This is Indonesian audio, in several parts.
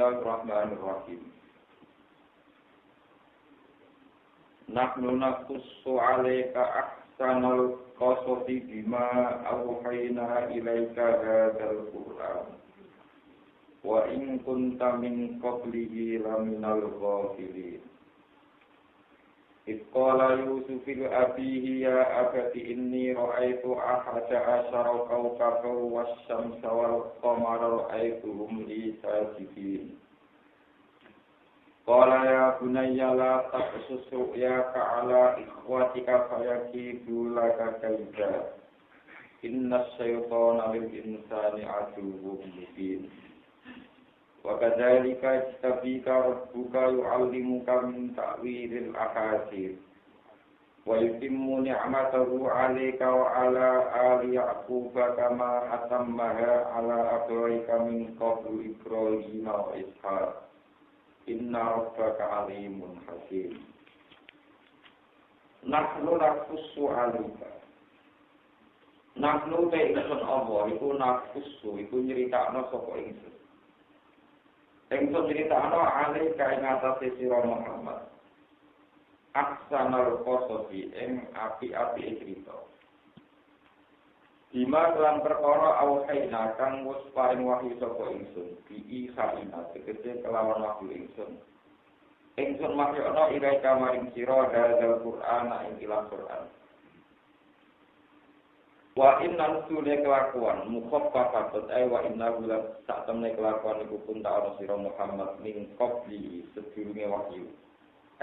Bismillahirrahmanirrahim. Nahnu naqussu 'alaika ahsanal qasasi bima awhayna ilaika hadzal Qur'an. Wa in kunta min qablihi laminal ghafilin. Iqala Yusuf li abihi ya abati inni ra'aitu ahada asyara kawkaban wasyamsa wal qamara ra'aituhum li sajidin. Qala ya bunayya la taqsus ru'yaka ala ikhwatika fayakidu laka kaida. Innas syaitana lil insani aduwwun mubin. Wa kadzalika istabika rabbuka yu'allimuka min ta'wilil ahadits wa yutimmu ni'matahu 'alaika wa 'ala ali yaquba kama atammaha 'ala abawaika min qablu Ibrahim wa Ishaq inna rabbaka 'alimun hakim. Nahnu naqussu 'alaika. Nahnu ta ingsun Allah iku naqussu iku nyritakno sapa ingsun. Engkau ceritakan alih kain atas sira Muhammad. Aksanal qasasi ing api-api cerita. Bima kelan perkara awhaina kang wis paring wahyu saka ingsun, bi khaina tegese kelawan wahyu ingsun. Ingsun mahyana ilaika maring sira hadzal Qur'an ing Qur'an. Wa inna sune kelakuan mukhaffafatun ay wa inna bulan sak temne kelakuan iku pun ta ana sira Muhammad min qabli sedurunge wahyu.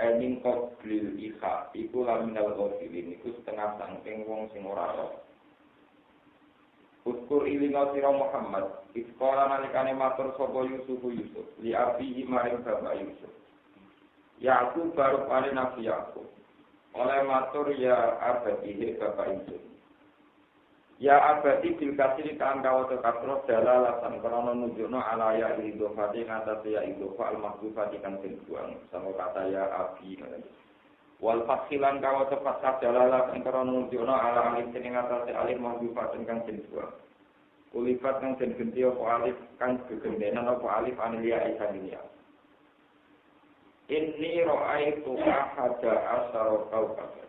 Ay min qabli ikha iku laminal ghafilin iku setengah sangking wong sing ora ora. Uskur ilinga sira Muhammad iskola nalikane matur sapa Yusuf li abihi maring bapak Yusuf. Yaqub baru pare Nabi Yaqub. Oleh matur ya abadi bapak Yusuf. Ya abadi bil kasiri kan kawata kasro dalalatan karana nunjukno ala ya idhofati ngatasi ya idhofa al mahdhufati kan den buang sama kata ya abi wal fakhilan kawata fasad dalalatan karana nunjukno ala alif sing ngatasi alif mahdhufati kan den buang ulifat kang den genti apa alif kang gegendenan apa alif anilia isaniya. Inni ra'aitu ahada asyara kawkaban.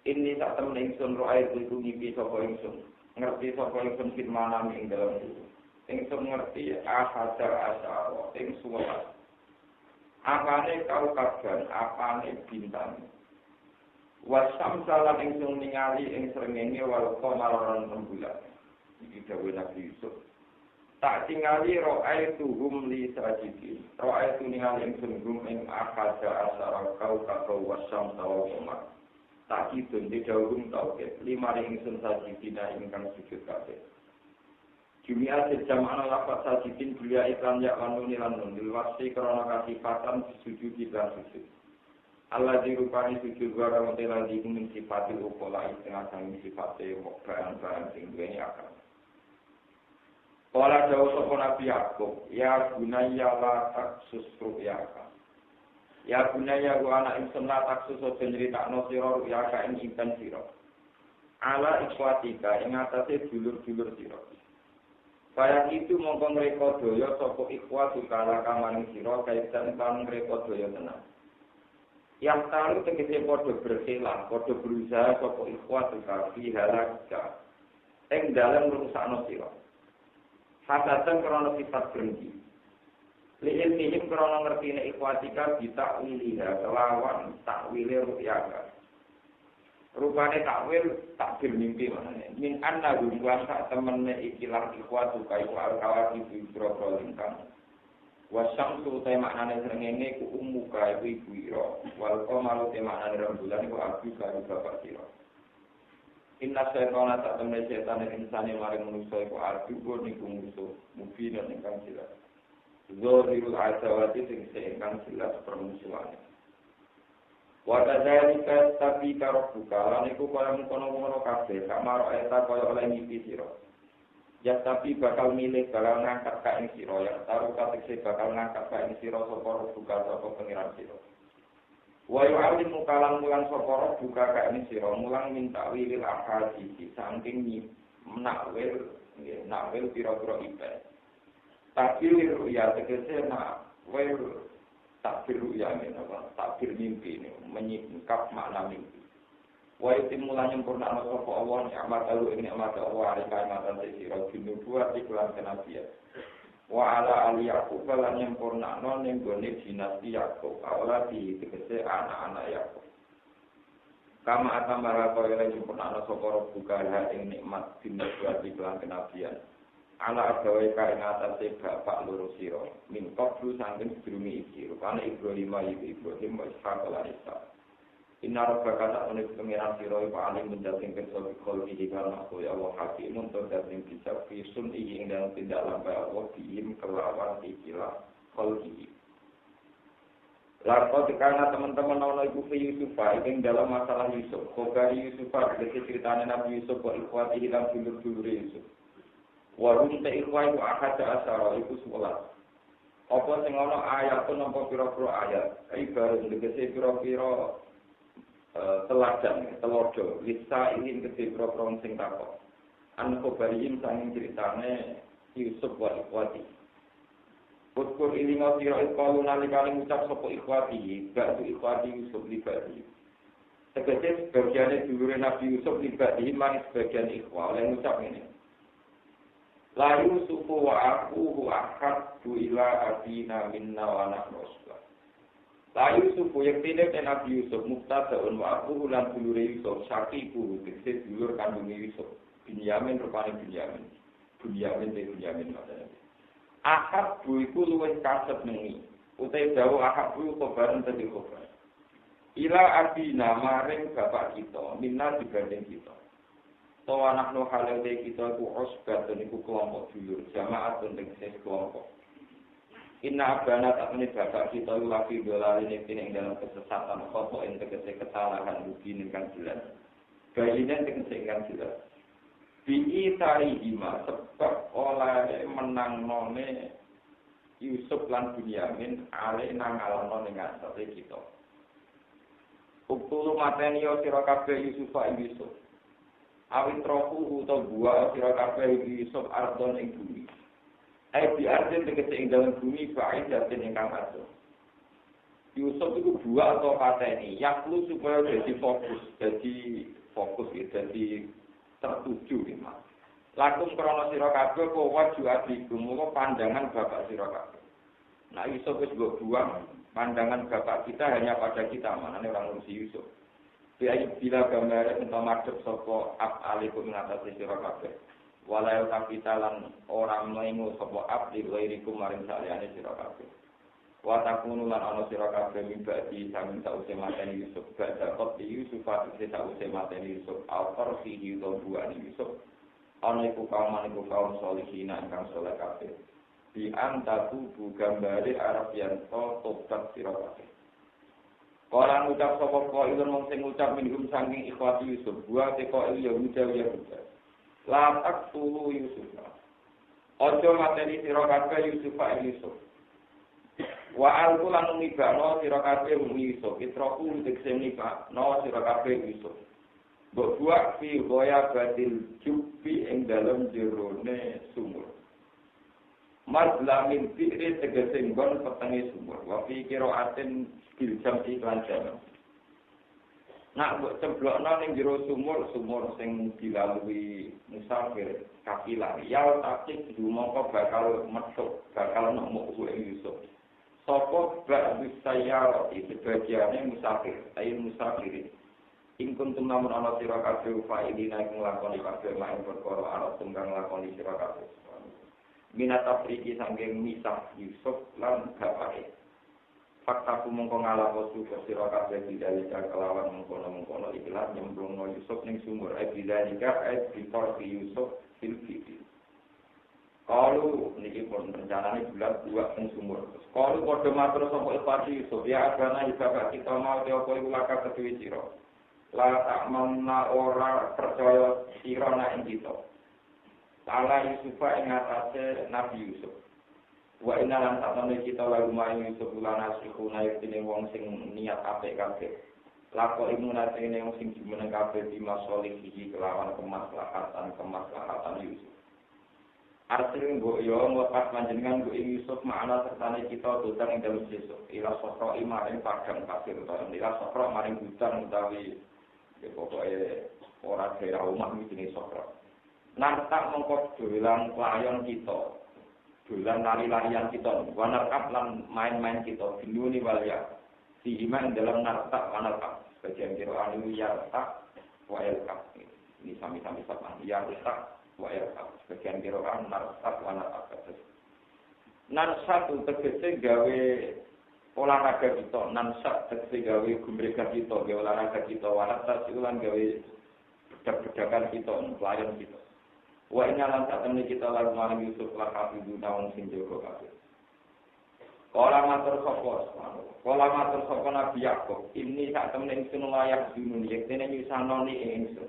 Ini tak temen ingsun ro'ay itu ngipi sapa ingsun. Ngerti sapa ingsun fit manam ing dalam itu. Ingsun ngerti ahadar asyara ing suwelas. Apane kaukaban, apane bintang. Wasam salam ingsun ningali ing srengenge wal qamaran rembulan. Iki dawuh Nabi Yusuf. Tak tingali ro'ay tuhum li sajidin. Ro'ay tu ningali ingsun gum ing ahadar asyara kaukaban wasam wal qamar. Tak idun di daun tauhid lima ingsun sajidina ingkang sujud kabeh. Jumia sejamana lafaz sajidin belia iklan ya lanuni lanun dilwasi krana kasifatan sujud lan sujud. Allah dirupani sujud warang telan di min sifatil ukola setengah sang sifate barang sing duweni akal. Kala dawuh sapa Nabi Yaqub, ya gunaya la taksus ru'yaka. Ya bunaya ku anak ingsun la taksus aja nyritakno sira ru'yaka ing impen sira. Ala ikhwatika ing atase dulur-dulur sira. Kaya itu mongko ngreka daya sapa ikhwatu kala kamaning sira kaitan kan ngreka daya tenan. Yang talu tegese padha berkelah, padha berusaha sapa ikhwatu fi halaka. Ing dalem rusakno sira. Hasatan krana sifat berhenti. Lihat mihim krono ngertine ikhwatika bitakwiliha kelawan takwile ru'yaka. Rupane takwil takbir mimpi manane. Min anna gumbuan sak temene ikilah ikhwatuka iku al-kawati biro lingkang. Wasam tu te maknane srengenge ku ummuka iku ibu ira. Wal qamaru te maknane rembulan iku abi karo bapak sira. Inna syaitana sak temene setan insane maring manusa iku aduh niku musuh mubin ingkang jelas. Zohirul adawati sing seingkang jelas permusuhan. Wadadzalika tapi karo buka lan iku kaya mengkono-kono kabeh kamaro eta kaya oleh ngipi sira. Ya tapi bakal milih bakal ngangkat ka ing sira ya taruh katekse bakal ngangkat ka ing sira sapa buka sapa pengiran sira. Wa yu'allimu kalam mulang sapa buka ka ing sira mulang minta wilil ahadits saking nakwil pira-pira ibadah. Takbir ruya tegese nak takbir ruya ini apa? Takbir mimpi ini menyingkap makna mimpi. Wa itimula nyempurna sapa Allah nikmat alu ing nikmat Allah ari kaimatan sira dinubuat iklan kenabian. Wa ala ali Yaqub lan nyempurna ning gone dinasti Yaqub awala di tegese anak-anak Yaqub. Kama atambara kaya nyempurna sapa buka ing nikmat dinubuat iklan kenabian. Ala agawe kain atase bapak loro sira min qablu saking sedurunge iki rupane Ibrahim wa Ishaq lan Ishaq. Inna rabbaka ta'ala pengiran sira wa alim menjating kersa kol iki kan aku ya Allah hakimun tur dating bisa fisun iki ing dalam tindak lampai Allah diim kelawan ikilah kol iki. Lalu karena teman-teman ana iku fi Yusuf ing dalam masalah Yusuf, kogari Yusuf iki ceritane Nabi Yusuf wa ikhwati hilang dulur-dulur Yusuf. Warum te ikhwai ku akad asara iku 11. Apa sing ana ayat napa pira-pira ayat, ibarat tegese pira-pira teladan telodo bisa ingin gede pira-pira sing takok. An kobariyin sanging ceritane Yusuf wa ikhwati. Ukur ilinga sira ikhwalu nalikane ngucap sapa ikhwati, ba'du ikhwati Yusuf libati. Tegese sebagiane dulure Nabi Yusuf libati manis sebagian ikhwa oleh ngucap ngene. La Yusufu wa akuhu akadu ila abina minna wa nahnu usbah. La Yusufu yektine Nabi Yusuf muktadaun wa akuhu lan dulure Yusuf syakiku tegese dulur kandunge Yusuf. Binyamin rupane Binyamin. Binyamin maksudnya. Akad bu iku luwih kasep nengi. Utai dawuh akad bu kobaran tadi kobar. Ila abina maring bapak kita minna dibanding kita. Tawa nahnu halate kita ku usbat dan iku kelompok dulur jamaah dan tegese kelompok. Inna abana takune bapak kita lagi dolalene ing dalam kesesatan foto ing tegese kesalahan rugi ingkang jelas. Bayinan tegese ingkang jelas. Bi tarihima sebab oleh menangnone Yusuf lan Bunyamin ale nang alamno ning atase kita. Uktulu mateni sira kabeh Yusuf ing Yusuf. Awit rohu utawa buah sira kabeh Yusuf ardon ing bumi. Ai biarten tegese ing dalam bumi faid daten ingkang adoh. Yusuf itu buah atau pateni, yaklu supaya jadi fokus jadi tertuju memang. Lakum krana sira kabeh kok waju adikum muga pandangan bapak sira kabeh. Nah Yusuf wis buang pandangan bapak kita hanya pada kita, manane orang ngurusi Yusuf. Biaya bila gambar entah madhep sapa alikum ngatasi sira kabeh. Walau kapitalan orang mengu sapa abdi ghairikum maring saliyane sira kabeh. Wa takunu lan ana sira kabeh mibadi sami sause mateni Yusuf badha qati Yusuf ate sause mateni Yusuf alfar fihi buani Yusuf. Ana iku kaum solihin ingkang saleh kabeh. Di antaku gambare Arab yen tobat sira kabeh. Orang ucap sapa kok ilun mung sing ucap minhum saking ikhwati Yusuf buah teko Yahuda. La taqtulu Yusuf. Ojo mateni sira kabeh Yusuf. Wa alqulan ngibano sira kabeh Yusuf. Itroku tegese ngibano sira kabeh Yusuf. Mbok buak fi goya badil jubi ing dalem jerone sumur. Mazlamin fi'ri tegese nggon petenge sumur. Wa fi qira'atin bil jam'i lan jam'. Nak mbok cemblokno ning jero sumur sing dilalui musafir kafilah. Ya takik dumangka bakal metu, bakal nemu Yusuf. Sapa bak saya iki sebagiane musafir, ayo musafirin. Ing kuntum namun ana sira kabeh fa'ilina ing nglakoni kabeh main perkara ana tunggang nglakoni sira kabeh. Minat Afriki saking misah Yusuf lan bapake. Fakta mongko ngalapo sira kabeh didalika kelawan mengkono-mengkono ikhlas nyemplungno Yusuf ning sumur didalika ditor Yusuf fil fiti. Kalau niki pun rencanane bulan 2 ning sumur. Kalau padha matur sapa Ipati Yusuf ya agana ibadah kita mau te apa iku laka ketuwi sira. La tak manna ora percaya sira nek kita. Ala Yusuf ing atase Nabi Yusuf. Wa inna lan tatane kita lalu main Yusuf lan asiku naik dening wong sing niat apik kabeh. Lako imunate ning wong sing jumeneng kabeh di masolih iki kelawan kemaslahatan Yusuf. Artinya mbok yo nglepas panjenengan mbok Yusuf makna sertane kita dotan ing dalem Yusuf. Ila sokro maring padang pasir utawa ila sokro maring hutan utawi ya pokoke ora daerah omah iki jenenge sokro. Nartak mongko dolan layon kita. Dolan lari-larian kita. Wanarkap lan main-main kita binuni walya. Di iman dalam nartak wanarkap. Bagian kiraan ini yartak wa yarkap. Ini sami-sami sama. Yartak wa yarkap. Bagian kiraan nartak wa narkap. Narsat tegese gawe olahraga kita. Narsat tegese gawe gumrega kita. Gawe olahraga kita. Wanatas ulang gawe bedak-bedakan kita. Pelayan kita. Wa inna lan satemene kita lalu maring Yusuf lan kabeh wong sing jaga kabeh. Kala matur sapa Nabi Yakub, ini sak temene ingsun layak dunun yektene nyusanoni ingsun.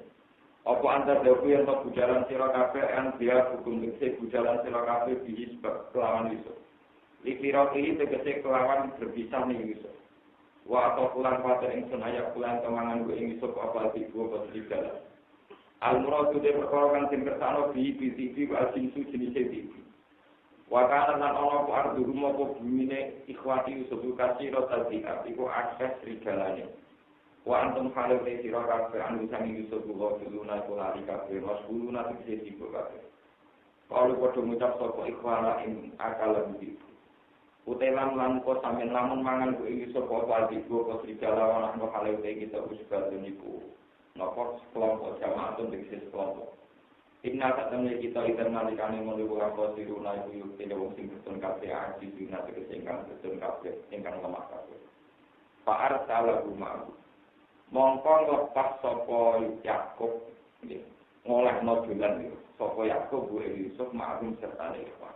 Apa antar dawu yen to bujalan sira kabeh an dia hukum tegese bujalan sira kabeh biji sebab kelawan Yusuf. Likira iki tegese kelawan berpisah ning Yusuf. Wa atau pulang pada ingsun ayak pulang kemangan ku ing Yusuf apa ibu apa digalan. Al-muradu de perkara kang sing kersane bi al-jinsu jenis iki. Wa kana lan ana apa ardu rumah apa bumine ikhwati Yusuf kasira tadika iku akses rigalane. Wa antum halu te sira kabeh anu sami Yusuf wa kuluna kulari kabeh wasbuluna tegese tiba kabeh. Kalau padha ngucap sapa ikhwana ing akal lebih. Utelan lan kok sampeyan lamun mangan ku Yusuf apa tiba kok rigala ana halu te kita usbah niku. Nopor kelompok jamaah atau bisnis kelompok. Inna katanya kita internal dikani menuju apa siruna ibu yuk tidak wong sing betul kafe aji siruna tegesengkan betul kafe engkang lemah kafe. Pak Arsala rumah. Mongkong lepas sopo Yakub, ngoleh nodulan itu. Sopo Yakub bu Yusuf ma'rum serta ikhwan.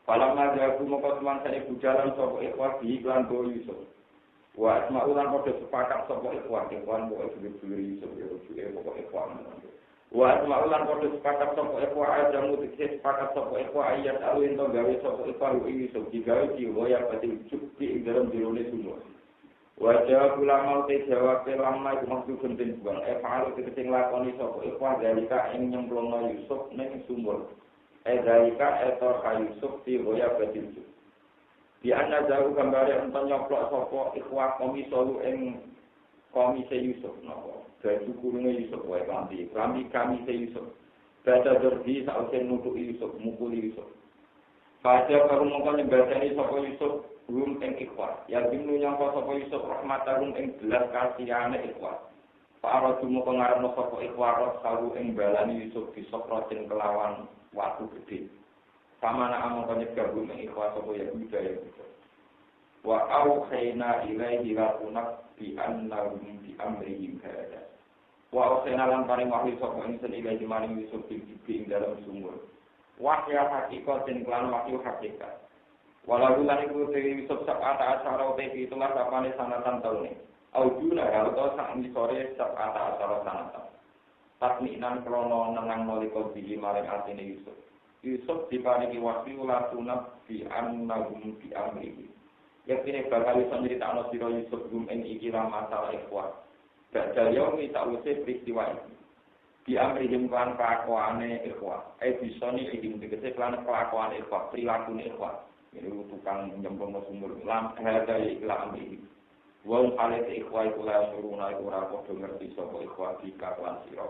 Palam naga aku mau ketemuan saya bujalan sopo ikhwan diiklan bu Yusuf. Wa asma'ulan pada sepakat sapa ikhwan pokoke dulur-dulur Yusuf ya rujuke pokoke ikhwan. Wa asma'ulan pada sepakat sapa ikhwan ajamu dikse sepakat sapa ikhwan ayat alin to gawe sapa ikhwan Yusuf digawe diwoya pati cukti ing dalam dirone semua. Wa jawab ulama te jawab lama iku maksud penting buang fa'al dikse nglakoni sapa ikhwan dalika ing nyemplungno Yusuf ning sumur. Dalika etor Yusuf diwoya pati di ana jauh gambare enten nyoplok sapa ikhwah komisolu ing komise Yusuf napa dadi kurunge Yusuf wae kanthi kami Yusuf dada derdi sause nutuk Yusuf mukuli Yusuf pada karo mongko nyembadani sapa Yusuf rum ing ikhwah ya binu nyangka sapa Yusuf rahmatahum ing belas kasihane ikhwah para dumo pengarepno sapa ikhwah roh sawu ing balani Yusuf disokrotin kelawan watu gedhe samana among kanyegabung ing ikhwah sapa ya budaya wa aukhayna ilaihi lakunak bi annahum bi amrihim kada wa aukhayna lan paring wahyu sapa ingsun ilaihi maring Yusuf ing dalam sumur wahya hakikat den lan wahyu hakikat walau lan iku Yusuf sakata asara te itulah sapane sanatan taune aujuna atau sak misore sakata asara sanatan takminan krono nenang nalika dili maring atine Yusuf diparingi wahyu lakunak bi annahum bi amrihim yakine bakal iso nyritakno sira Yusuf gum ing iki ra masalah ikhwan. Badal yaumi sakwise peristiwa iki. Di amrihim kan kelakuane ikhwan. Bisoni iki tegese kan kelakuane ikhwan, prilakune ikhwan. Ini tukang nyemplung sumur lam hada ila amrihim. Wong kale ikhwan kula suruna iku ora padha ngerti sapa ikhwan dikaklan sira.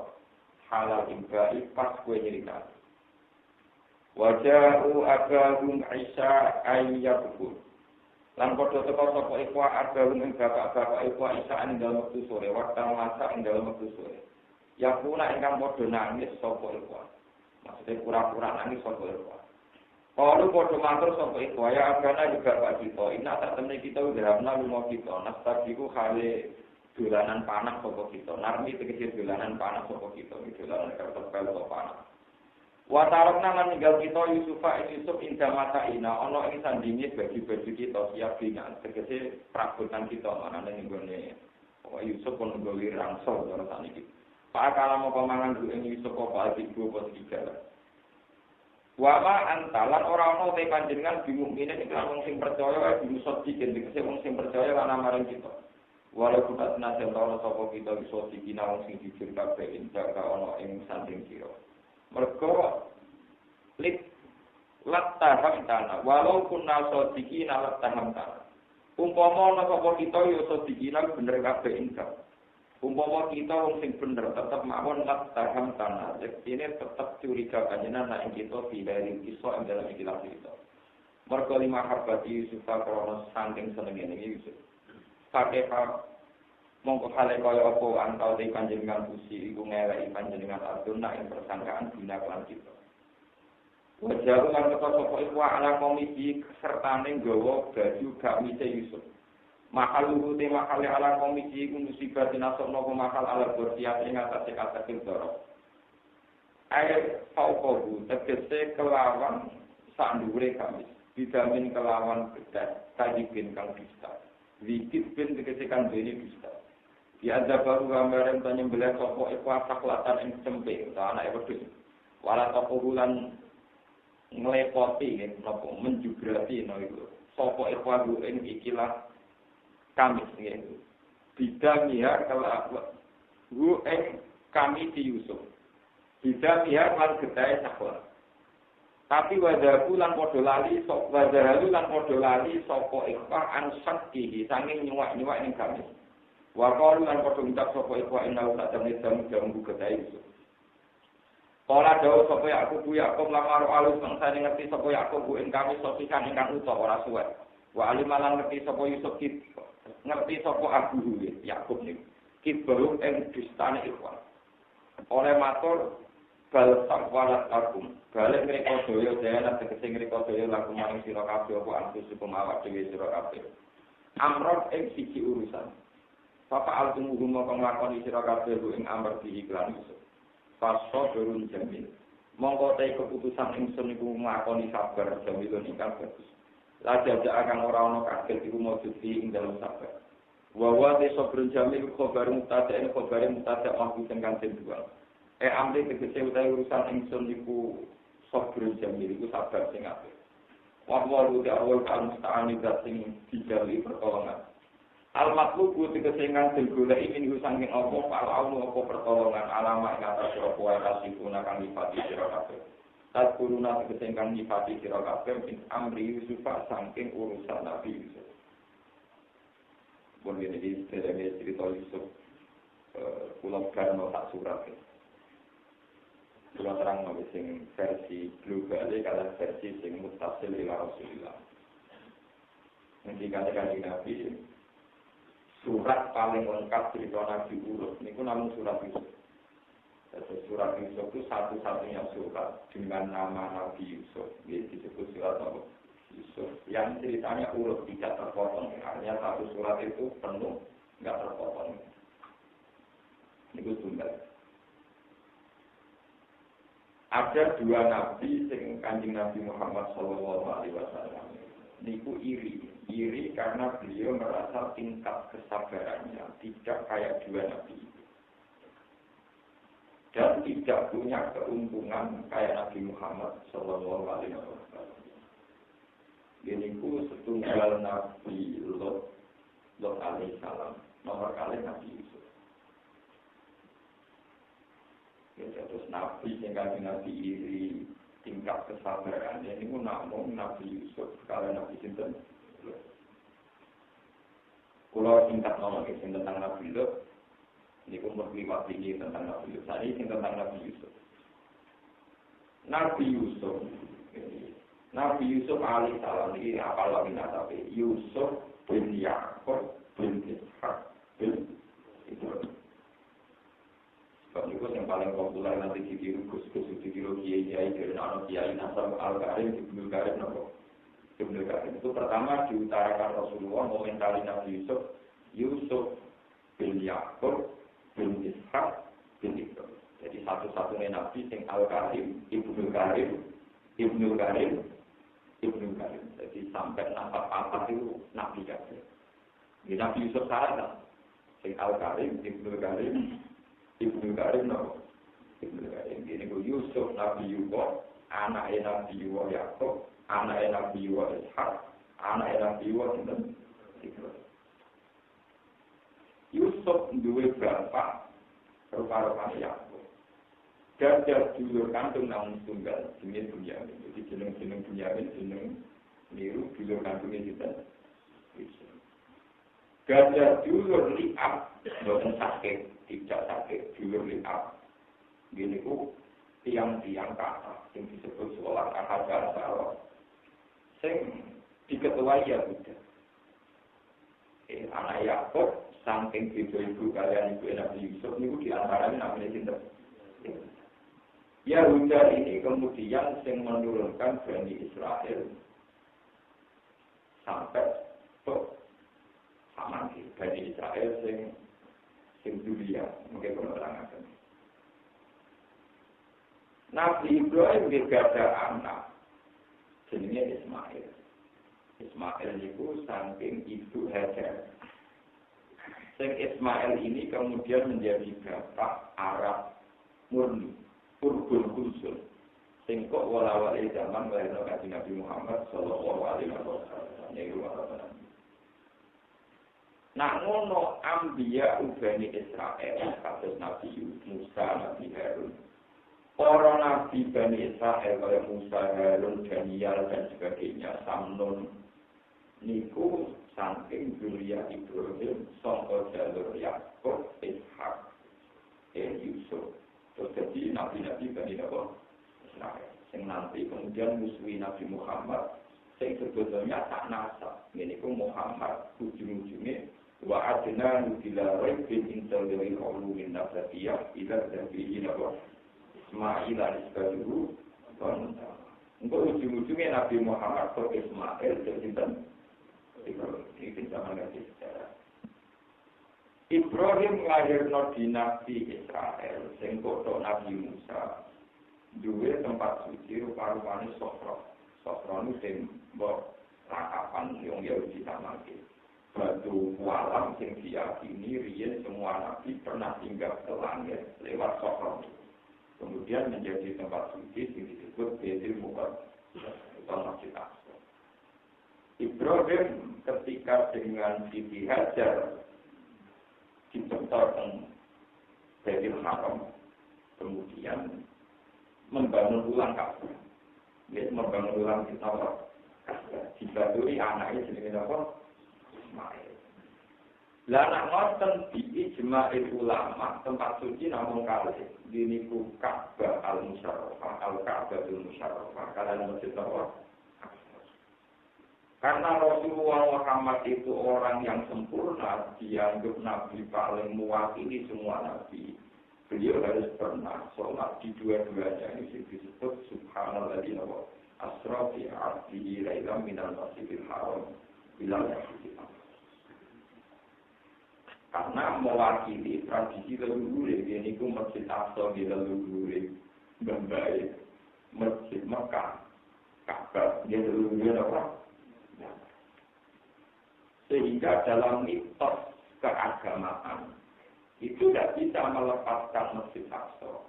Halal imbai pas kowe nyritak. Waja'u abahum Isa ayyabun. Lan padha teka sapa ikhwah abahum ing bapak-bapak ikhwah Isa ing dalem wektu sore, waktu masak ing dalem wektu sore. Ya pula ingkang padha nangis sapa ikhwah. Maksudnya pura-pura nangis sapa ikhwah. Kalau padha matur sapa ikhwah ya abana juga bapak kita, ina tak temne kita udrahna lunga kita, nastabiku hale dolanan panah sapa kita. Narmi tegese dolanan panah sapa kita, dolanan kertas pel sapa panah. Wa tarokna lan ninggal kita Yusuf inda mata ina ana ing sandinge baju-baju kita siap dingan tegese prabotan kita manane ning gone Yusuf kon nggawe rangsel karo saniki. Pak kala mau pamangan ku ing Yusuf apa iku apa tiga. Wa ma antalan ora ana te panjenengan bimukmine ing wong sing percaya di Yusuf iki tegese wong sing percaya lan marang kita. Walau kita nasen ora sapa kita iso dikina wong sing jujur kabeh indah ka ana ing sanding sira. Mergo lit lataham tanah walau kunna sodikina lataham tanah. Umpama ana sapa kita ya sodikina bener kabeh ingkang. Umpama kita wong sing bener tetep mawon lataham tanah. Ini tetep curiga kanjenan nek kita dari iso ing dalam ikilah kita. Mergo lima habati Yusuf krono saking senenge Yusuf. Pakai mongko hale kaya apa antau te panjenengan pusi iku ngeleki panjenengan aduna ing persangkaan dina lan kita. Wajar lan kata sapa iku ala komisi sertane nggawa baju gamise Yusuf. Mahal luhur te mahale ala komisi iku musibah dinasokno mahal ala bersiap ing atase kata kildoro. Ayat fauqahu tegese kelawan sak dhuwure kamis. Didamin kelawan bedas tajibin kang dusta. Wikit bin dikesikan bini dusta. Diada baru gambaran tanya belah sopok ikhwah saklatan yang cempe. Anak wedhus. Walau toko bulan ngelepoti, menjugrati. Sopok ikhwah yang ikilah kamis. Bidamiha kalau kami di Yusuf. Bidamiha lan gedai saklat. Tapi wadahu lan padha lali sok wadahu lan padha lali sapa ikhwah an sakki sanging nyuwak-nyuwak ning kami. Wa qalu lan padha ngucap sapa ikhwah inna la tamidam jamu gedai Yusuf. Kala dawuh sapa Yakub lamar alus sangsane ngerti sapa Yakub ing kami sopikan ingkang uta ora suwe. Wa alimalan ngerti sapa Yusuf ngerti sapa Abu Yakub niku. Kibaru ing dustane ikhwah. Oleh matur bal sakwalat akum balik ngreka daya daya tegese ngreka daya laku maring sira kabeh apa antus pemawak dhewe sira kabeh amrot ing siji urusan Papa altumuhu mongko nglakoni sira kabeh ing amr diiklan Yusuf paso durun jamil mongko te keputusan ingsun iku nglakoni sabar jamilun ingkang bagus lajak akan ora ana kaget iku maujud ing dalem sabar wa te sabrun jamil khabar mutada ing khabar mutada aku sing kanthi dua ambil tegese utawi urusan ingsun niku sabrun jamil iku sabar sing apik. Wa walu ta'awul al-musta'ani sing dijali pertolongan. Al-matlubu tegese ngandel golek min sanging apa palaun apa pertolongan alama ing atas sira kuwi kasihuna kang nifati sira kabeh. Tatkuruna tegese kang nifati sira kabeh ing amri Yusuf saking urusan Nabi Yusuf. Bon iki cerita Yusuf kula karno tak surat. Kula terang sing versi global kala versi sing muttasil ila Rasulillah. Nanti kata-kata Nabi surat paling lengkap cerita Nabi urut niku namung surat Yusuf. Surat Yusuf itu satu-satunya surat dengan nama Nabi Yusuf. Jadi disebut surat Yusuf yang ceritanya urut tidak terpotong. Artinya satu surat itu penuh enggak terpotong. Niku tunggal. Ada dua nabi sing Kanjeng Nabi Muhammad sallallahu alaihi wasallam niku iri karena beliau merasa tingkat kesabarannya tidak kayak dua nabi dan tidak punya keuntungan kayak Nabi Muhammad sallallahu alaihi wasallam. Niku setunggal Nabi Lot alaihi salam nomor kali Nabi Yusuf. Terus Nabi sehingga Nabi iri tingkat kesabarannya ini pun namun Nabi Yusuf kalau Nabi Sinten kalau tingkat nomor tentang Nabi Yusuf ini pun berlipat tinggi tentang Nabi Yusuf tadi tentang Nabi Yusuf Nabi Yusuf alaihissalam ini apa lagi nabi Yusuf bin Yakub bin Ishak bin Ibrahim. Kalau itu yang paling populer nanti ditiru Gus-Gus, ditiru kiai-kiai dari anak kiai Nasab Al-Karim, Ibnu Karim, Ibnu Karim itu pertama diutarakan Rasulullah komentari Nabi Yusuf bin Yakub bin Ishak bin Ibrahim. Jadi satu-satunya Nabi yang Al-Karim, Ibnu Karim. Jadi sampai nasab apa itu Nabi Karim. Di Nabi Yusuf salah, yang Al-Karim, Ibnu Karim. Ibnu Karim ini ku Yusuf Nabi Yusuf, anak Nabi Yakub, anak Nabi Ishak, anak Nabi Ibrahim. Yusuf duwe bapak rupa-rupa Yakub. Gajah dulur kandung namun tunggal, jenenge Bunyamin. Jadi jeneng Bunyamin jeneng niru dulur kandungnya kita. Gajah dulur liab, bukan sakit, tidak sakit, dulur liab. Gini ku tiang-tiang kata, yang disebut sholat ahadar salah. Sing diketuai ya udah. Anak Yakub saking ibu kalian ibu Nabi Yusuf niku diantaranya namanya cinta. Yahuda ini kemudian yang menurunkan Bani Israel sampai ke sama Bani Israel yang dunia mungkin penerangan. Nabi Ibrahim juga ada anak jenenge Ismail. Ismail itu saking ibu Hajar. Sing Ismail ini kemudian menjadi bapak Arab murni. Urbun Kulsul, singkok wala-wali zaman lahirnya kaji Nabi Muhammad sallallahu alaihi wasallam. Nah, ngono ambiya Bani Israel, kasus Nabi Musa, Nabi Harun. Para Nabi Bani Israel, kayak Musa, Harun, Daniel, dan sebagainya, Samnon, niku saking Zulia Ibrahim, sangka jalur Yakub, Ishak, Yusuf. Terus jadi nabi-nabi Bani Israel, yang nanti kemudian musuhi Nabi Muhammad, yang sebetulnya tak nasab. Ini pun Muhammad ujung-ujungnya wa adna nubila raibin interdiri ulumin nafsatiyah ila dari Ismail al-Isbaduhu untuk ujung-ujungnya Nabi Muhammad ke Ismail tercinta ini zaman Nabi sejarah. Ibrahim lahirno dinasti Israel, sing kota Nabi Musa, duwe tempat suci rupa-rupane Sofra. Sofra itu sing mbok rakapan yang Yahudi samake. Batu alam sing diyakini riyen semua nabi pernah tinggal ke langit lewat Sofra. Kemudian menjadi tempat suci yang disebut Baitul Muqaddas atau Masjid Aqsa. Ibrahim ketika dengan Siti Hajar dibentorkan dari Haram, kemudian membangun ulang Ka'bah. Dia membangun ulang Ka'bah. Dibaturi anaknya jenenge apa? Ismail. Lah nak ngoten diijma'il ulama tempat suci namung kalih diniku Ka'bah al-Musyarrafah, al-Ka'batul Musyarrafah, kalian masjid apa? Karena Rasulullah Muhammad itu orang yang sempurna, dianggap Nabi paling mewakili semua Nabi. Beliau harus pernah sholat di dua-duanya ini disebut Subhanalladzi asra bi 'abdihi lailan minal masjidil haram ila masjidil aqsa. Karena mewakili tradisi leluhur, ini ku Masjid Aqsa di leluhur, Bambai, Masjid Mekah, Ka'bah, dia leluhur apa? Sehingga dalam mitos keagamaan itu tidak bisa melepaskan Masjid Aqsa,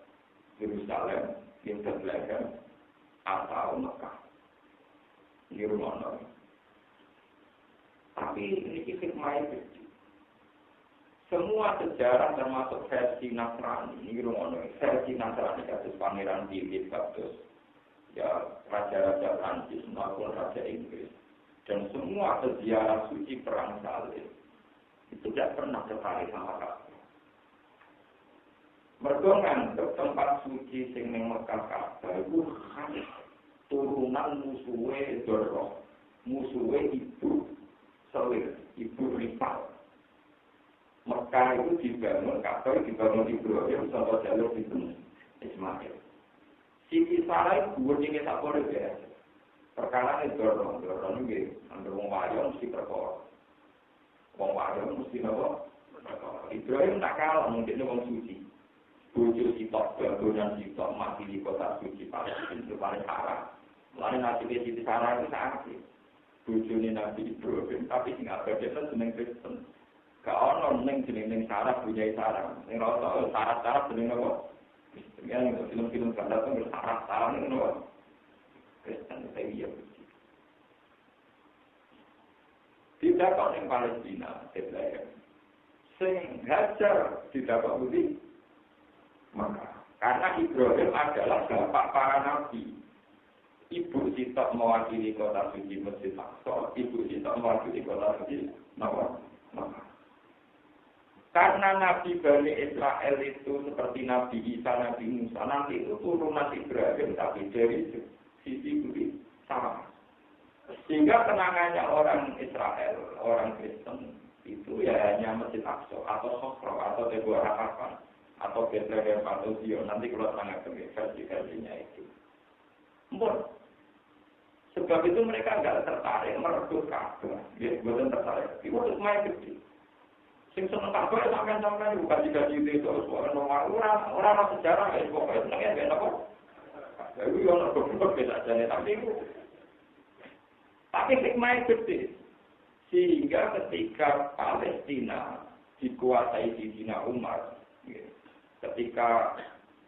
Yerusalem, Bethlehem, atau Mekah. Ini rumah. Tapi ini hikmah itu. Semua sejarah termasuk versi Nasrani, ini rumah. Versi Nasrani kasus Pangeran Philip, kasus ya raja-raja Prancis maupun raja Inggris. Dan semua sejarah suci perang salib itu tidak pernah tertarik sama Ka'bah. Mergo nganggep tempat suci sing ning Mekah Ka'bah iku turunan musuhe Doro, musuhe ibu Sawir, ibu Rifal. Mekah itu dibangun, Ka'bah dibangun Ibrahim sama jalur itu Ismail. Siti Sarah itu gue tak boleh biasa. Perkara itu dorong ini, ambil wong wayo mesti perkara. Wong wayo mesti apa? Ibrahim tak kalah, mungkin wong suci. Bojo sitok, bangunan sitok, mati di kota suci Palestina itu paling parah. Lain nasibnya Siti Sarah itu sakit. Bojone Nabi Ibrahim, tapi nggak berbeda jeneng Kristen. Gak ono neng jeneng Sarah punya Sarah. Neng rasa Sarah jeneng apa? Yang film-film Barat itu bersarah-sarah neng apa? Kristen saya tidak kau yang Palestina, Bethlehem. Sing Hajar tidak kau budi, maka Karena Ibrahim adalah bapak para nabi. Ibu Sitok mewakili kota suci Masjid Aqsa, ibu Sitok mewakili kota suci Nabi. Karena Nabi Bani Israel itu seperti Nabi Isa, Nabi Musa, nanti itu turunan Ibrahim, tapi dari sisi kiri sama. Sehingga kenangannya orang Israel, orang Kristen, itu ya hanya Masjid Aqsa, atau Sokro, atau Deborah Harapan, atau Bethlehem, atau Zion. Nanti kalau sangat versi-versinya itu. Sebab itu mereka nggak tertarik merebut Ka'bah, ya, bukan tertarik. Itu main gede. Sing seneng Ka'bah sampai bukan dikaji itu terus orang sejarah ya, pokoknya senengnya kayak apa? Itu yang berbeda beda aja, tapi hikmahnya gede. Sehingga ketika Palestina dikuasai Sayyidina Umar, ya, ketika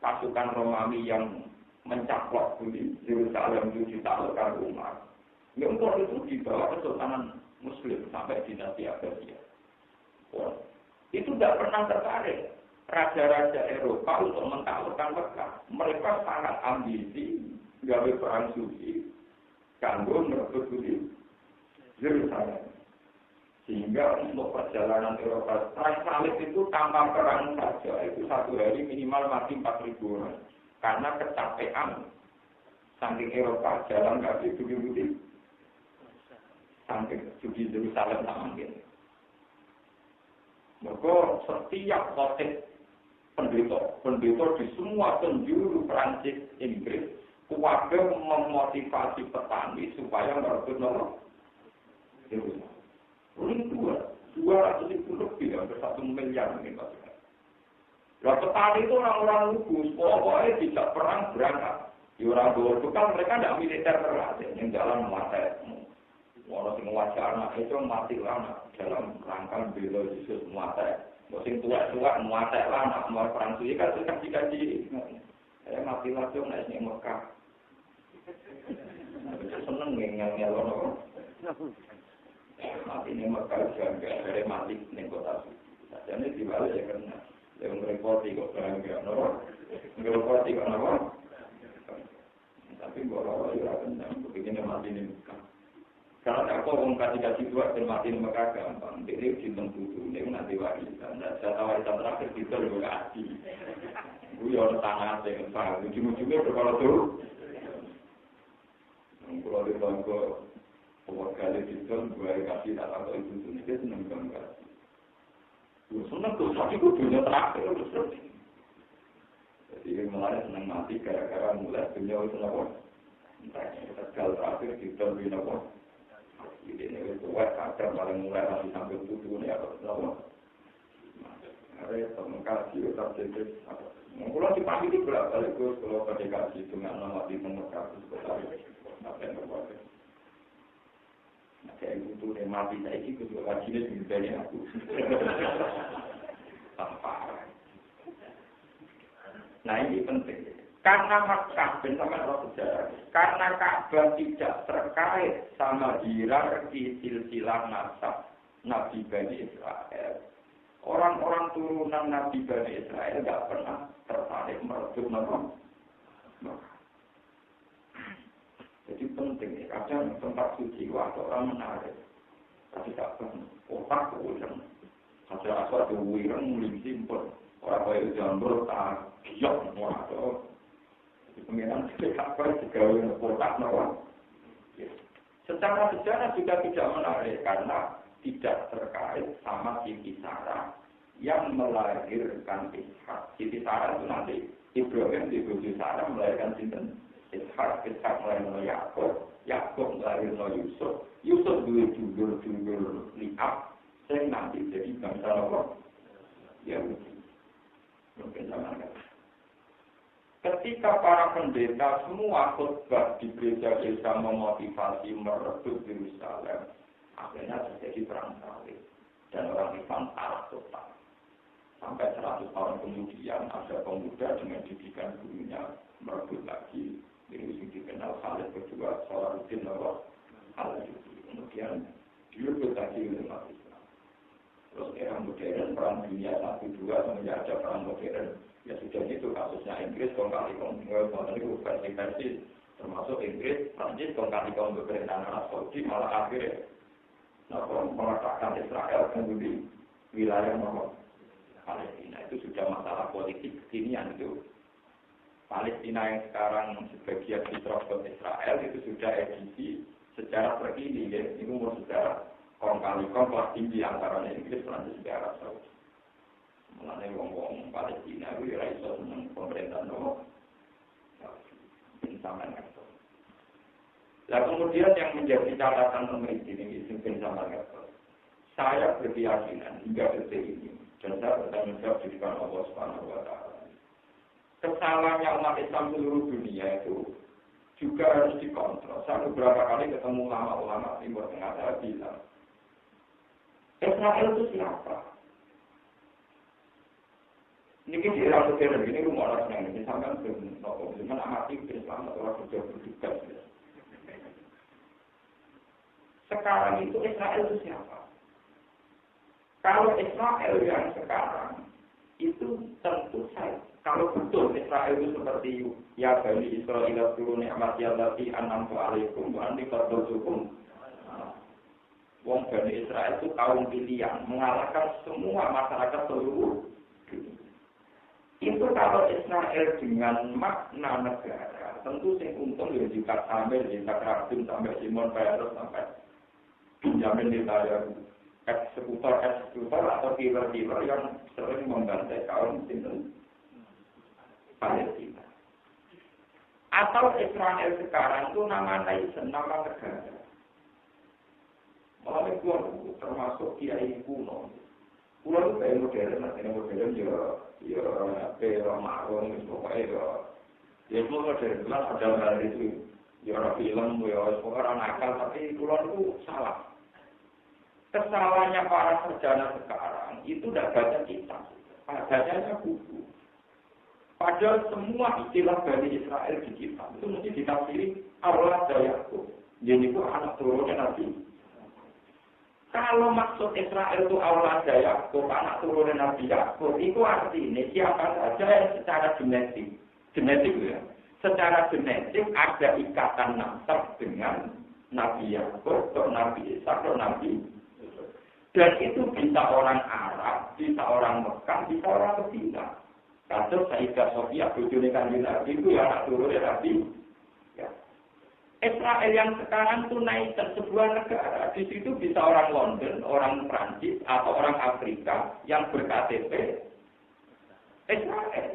pasukan Romawi yang mencaplok di Yerusalem itu ditaklukkan Umar. Ya Umar itu dibawa Kesultanan Muslim sampai dinasti Abbasiyah. Itu tidak pernah tertarik raja-raja Eropa untuk mentaklukkan Mekah. Mereka sangat ambisi, gawe perang suci, kanggo merebut di Yerusalem. Sehingga untuk perjalanan Eropa, perang salib itu tanpa perang saja itu satu hari minimal mati 4.000 orang. Karena kecapean saking Eropa jalan kaki budi-budi saking suci Yerusalem sama gitu. Maka setiap khotib pendeta di semua penjuru Prancis, Inggris, keluarga memotivasi petani supaya merebut nomor Yerusalem. Ini 200 lebih, hampir 1 miliar mungkin pasukan. Lah petani itu orang-orang lugu, pokoknya tidak perang berangkat. Di orang luar itu kan mereka tidak militer terlatih, yang jalan mati. Orang yang wajah anak itu mati lama dalam rangka bela Yesus mati. Musim tua-tua mati lama, mau perang suci kan kaji-kaji. Saya mati langsung naiknya Mekah. Seneng ngel-ngel. Mati ini Mekah juga dari mati di kota suci. Jadi dibalik ya karena yang merepoti kok bangga, no? Merepoti kok apa? Tapi kalau ya kan, begini mati ini bukan. Karena aku orang kasih dua dan mati ini maka gampang. Ini cinta butuh, ini nanti warisan. Dan saya tahu warisan terakhir kita juga kasih. Gue orang tangan dengan paham. Ujung-ujungnya berkala tuh. Kalau di bangku, pokok kali itu gue kasih tak tahu itu tuh. Ini seneng bangga. Senang tuh, tapi gue punya terakhir. Jadi mulai senang mati gara-gara mulai punya itu apa? Entah tegal terakhir kita punya apa? Ini itu wet kadang paling mulai masih sampai tujuh ini apa? Ada pemengkaji tetap jadi. Kalau dipahami berapa kali gue kalau pendekasi dengan nama di pemengkaji seperti apa yang berbuat? Kayak gitu deh mati saya itu juga kajinya dari aku. Tanpa. Nah ini penting. Karena Makkah bersama roh sejarah. Karena Ka'bah tidak terkait sama hierarki silsilah nasab Nabi Bani Israel. Orang-orang turunan Nabi Bani Israel tidak pernah tertarik merebut Makkah. Jadi penting, kadang tempat suci waktu orang menarik. Tapi tak pernah, otak ulang. Ada asal diwirang mulai simpel. Orang kaya jambul tak giok semua. Jadi pengiran apa digawin otak nawang. Secara sejarah juga tidak menarik karena tidak terkait sama Siti Sarah yang melahirkan Ishak. Siti Sarah itu nanti Ibrahim di Siti Sarah melahirkan Sinten. Ishak melahirkan Yakub, Yakub melahirkan Yusuf, Yusuf dulu lihat, saya nanti jadi bangsa apa? Yahudi. Mungkin sama kan? Ketika para pendeta semua khutbah di gereja-gereja memotivasi merebut Yerusalem, akhirnya terjadi perang salib dan orang Islam kalah total. Sampai 100 tahun kemudian ada pemuda dengan didikan gurunya merebut lagi. Ini dikenal Khalid kedua, Salahuddin Al-Ayyubi. Kemudian direbut lagi oleh umat Islam. Terus era modern, perang dunia 1-2 semenjak ada perang modern. Ya sudah itu kasusnya Inggris, kong-kali-kong itu versi-versi termasuk Inggris, Prancis, kong-kali-kong pemerintahan Arab Saudi malah akhirnya meletakkan Israel di wilayah Palestina. Itu sudah masalah politik kekinian itu. Palestina yang sekarang sebagian diterobos Israel itu sudah edisi sejarah terkini, ya. Ini umur sejarah kong-kali-kong kelas tinggi antara Inggris, Prancis, dan Arab Saudi. Mulanya wong-wong Palestina itu ya iso seneng pemerintahan nomor sama itu. Nah kemudian yang menjadi catatan nomor ini sama itu. Saya berkeyakinan hingga detik ini dan saya bertanggung jawab di depan Allah Subhanahu Wa Taala. Kesalahannya umat Islam seluruh dunia itu juga harus dikontrol. Saya beberapa kali ketemu ulama-ulama Timur Tengah, saya bilang Israel itu siapa? Ini di era modern ini rumah orang yang ini sampai belum nopo, cuman amati Islam atau orang kerja berduka. Sekarang itu Israel itu siapa? Kalau Israel yang sekarang itu tentu saja. Kalau betul Israel itu seperti ya Bani Israel turun nikmat ya Allati an'amtu 'alaikum wa anni faddaltukum. Wong Bani Israel itu kaum pilihan mengalahkan semua masyarakat seluruh dunia. Itu kalau Israel dengan makna negara, tentu yang untung ya juga sampai Yitzhak Rabin, sampai Simon Peres, sampai Benjamin Netanyahu, eksekutor atau killer yang sering membantai kaum Palestina. Atau Israel sekarang itu nama nation, nama negara. Malah itu termasuk kiai kuno. Kuno itu kayak modern ya marung pokoknya ya semua modern ada hal itu ya orang film ya orang nakal tapi kuno itu salah. Kesalahannya para sarjana sekarang itu tidak baca kitab, bacanya buku. Padahal semua istilah Bani Israel di kitab itu mesti ditafsiri Allah dan Yakub. Jadi itu anak turunnya Nabi. Kalau maksud Israel itu Allah dan Yakub, anak turunnya Nabi Yakub, itu artinya siapa saja yang secara genetik ya, secara genetik ada ikatan nasab dengan Nabi Yakub, atau Nabi Ishak, atau Nabi. Dan itu bisa orang Arab, bisa orang Mekah, bisa orang Medina. Kasus Sayyidah Sofia, bujuni kanjeng Nabi itu ya anak turunnya Nabi. Ya. Israel yang sekarang itu naik ke sebuah negara. Di situ bisa orang London, orang Prancis, atau orang Afrika yang ber-KTP Israel.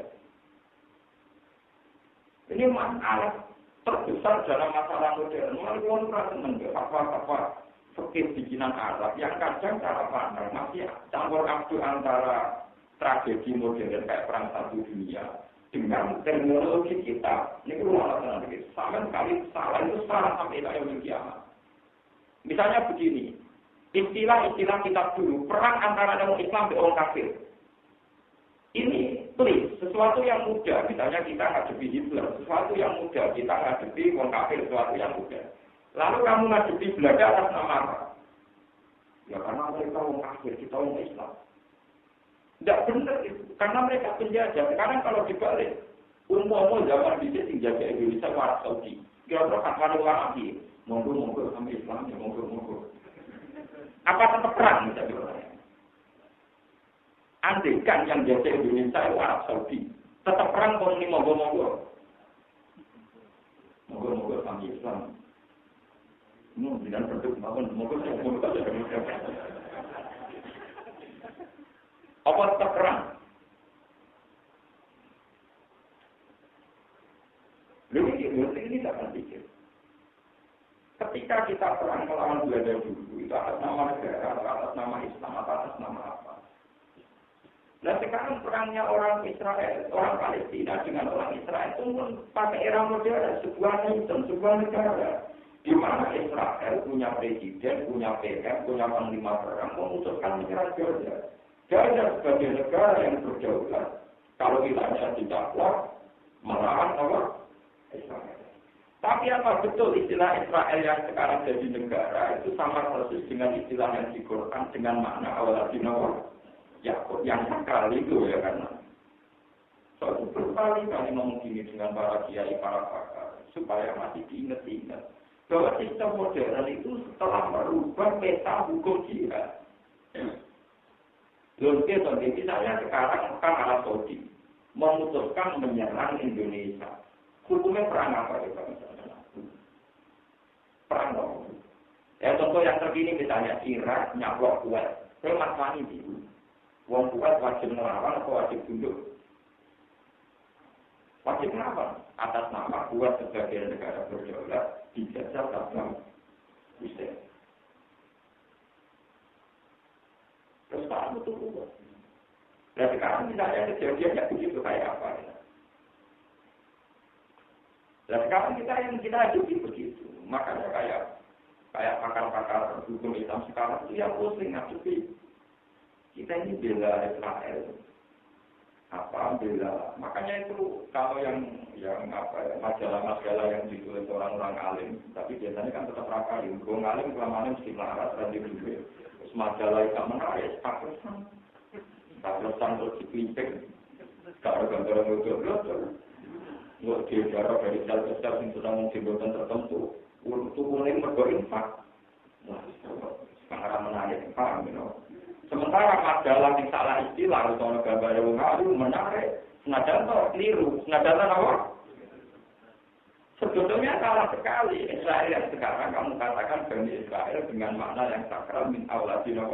Ini masalah terbesar dalam masalah modern. Walaupun merasa menjadi apa-apa fikih bikinan Arab yang kadang cara pandang masih campur aduk antara tragedi modern kayak perang satu dunia dengan teknologi kita. Ini rumah tenang begitu. Sama sekali salah itu salah sampai yang kiamat. Misalnya begini, istilah-istilah kitab dulu perang antara orang Islam dan orang kafir. Ini please, sesuatu yang mudah. Misalnya kita ngadepi Hitler, sesuatu yang mudah. Kita ngadepi orang kafir, sesuatu yang mudah. Lalu kamu ngadepi Belanda atas nama apa? Ya karena mereka orang kafir, kita orang Islam. Tidak benar itu, karena mereka penjajah. Sekarang kalau dibalik, umum zaman bisnis yang jaga Indonesia Arab Saudi. Kira-kira fatwa ulama lagi, monggo sama Islam ya monggo. Apa tetap perang misalnya? Andaikan yang jaga Indonesia itu Arab Saudi, tetap perang kalau ini monggo sama Islam. Jangan berdua bangun, monggo apa tetap perang? Ini tidak akan pikir. Ketika kita perang melawan Belanda dulu, itu atas nama negara, atau atas nama Islam, atau atas nama apa? Nah sekarang perangnya orang Israel, orang Palestina dengan orang Israel itu pada era modern, sebuah nation, sebuah negara. Di mana Israel punya presiden, punya PM, punya panglima perang, memutuskan menyerang Jordan. Jordan sebagai negara yang berdaulat, kalau kita tidak kuat melawan orang Israel. Tapi apa betul istilah Israel yang sekarang jadi negara itu sama persis dengan istilah yang di Quran dengan makna awaladina Yakub yang sekali itu ya karena suatu berkali-kali ngomong gini dengan para kiai para pakar supaya masih diingat-ingat bahwa sistem modern itu setelah merubah peta hukum jihad. Lalu misalnya sekarang kan Arab Saudi memutuskan menyerang Indonesia. Hukumnya perang apa ya Pak? Perang apa? Ya contoh yang terkini misalnya Irak nyaplok Kuwait. Saya maksani dulu. Wong Kuwait wajib melawan atau wajib tunduk? Wajib melawan. Atas nama Kuwait sebagai negara berdaulat dijajah Saddam Hussein. Terus Pak betul Kuwait. Dan sekarang misalnya kejadiannya begitu kayak apa ya? Dan sekarang kita hidup begitu, makanya kayak pakar-pakar hukum Islam sekarang itu yang pusing ngadepi kita ini bela Israel, bela. Makanya itu kalau yang majalah-majalah yang ditulis orang-orang alim, tapi biasanya kan tetap rakyat. Orang alim kelamaan mesti melarat dan dibeli. Terus majalah yang menarik, takusan terus dipinting, kalau gambaran itu nggak dijarah dari sel ke sel yang sedang menjembatkan tertentu untuk mulai berinfak sekarang menarik paham you know? Sementara majalah yang salah istilah atau gambar yang ngaruh menarik senajan atau keliru senajan apa? Sebetulnya salah sekali Israel yang sekarang kamu katakan Bani Israel dengan makna yang sakral min awladina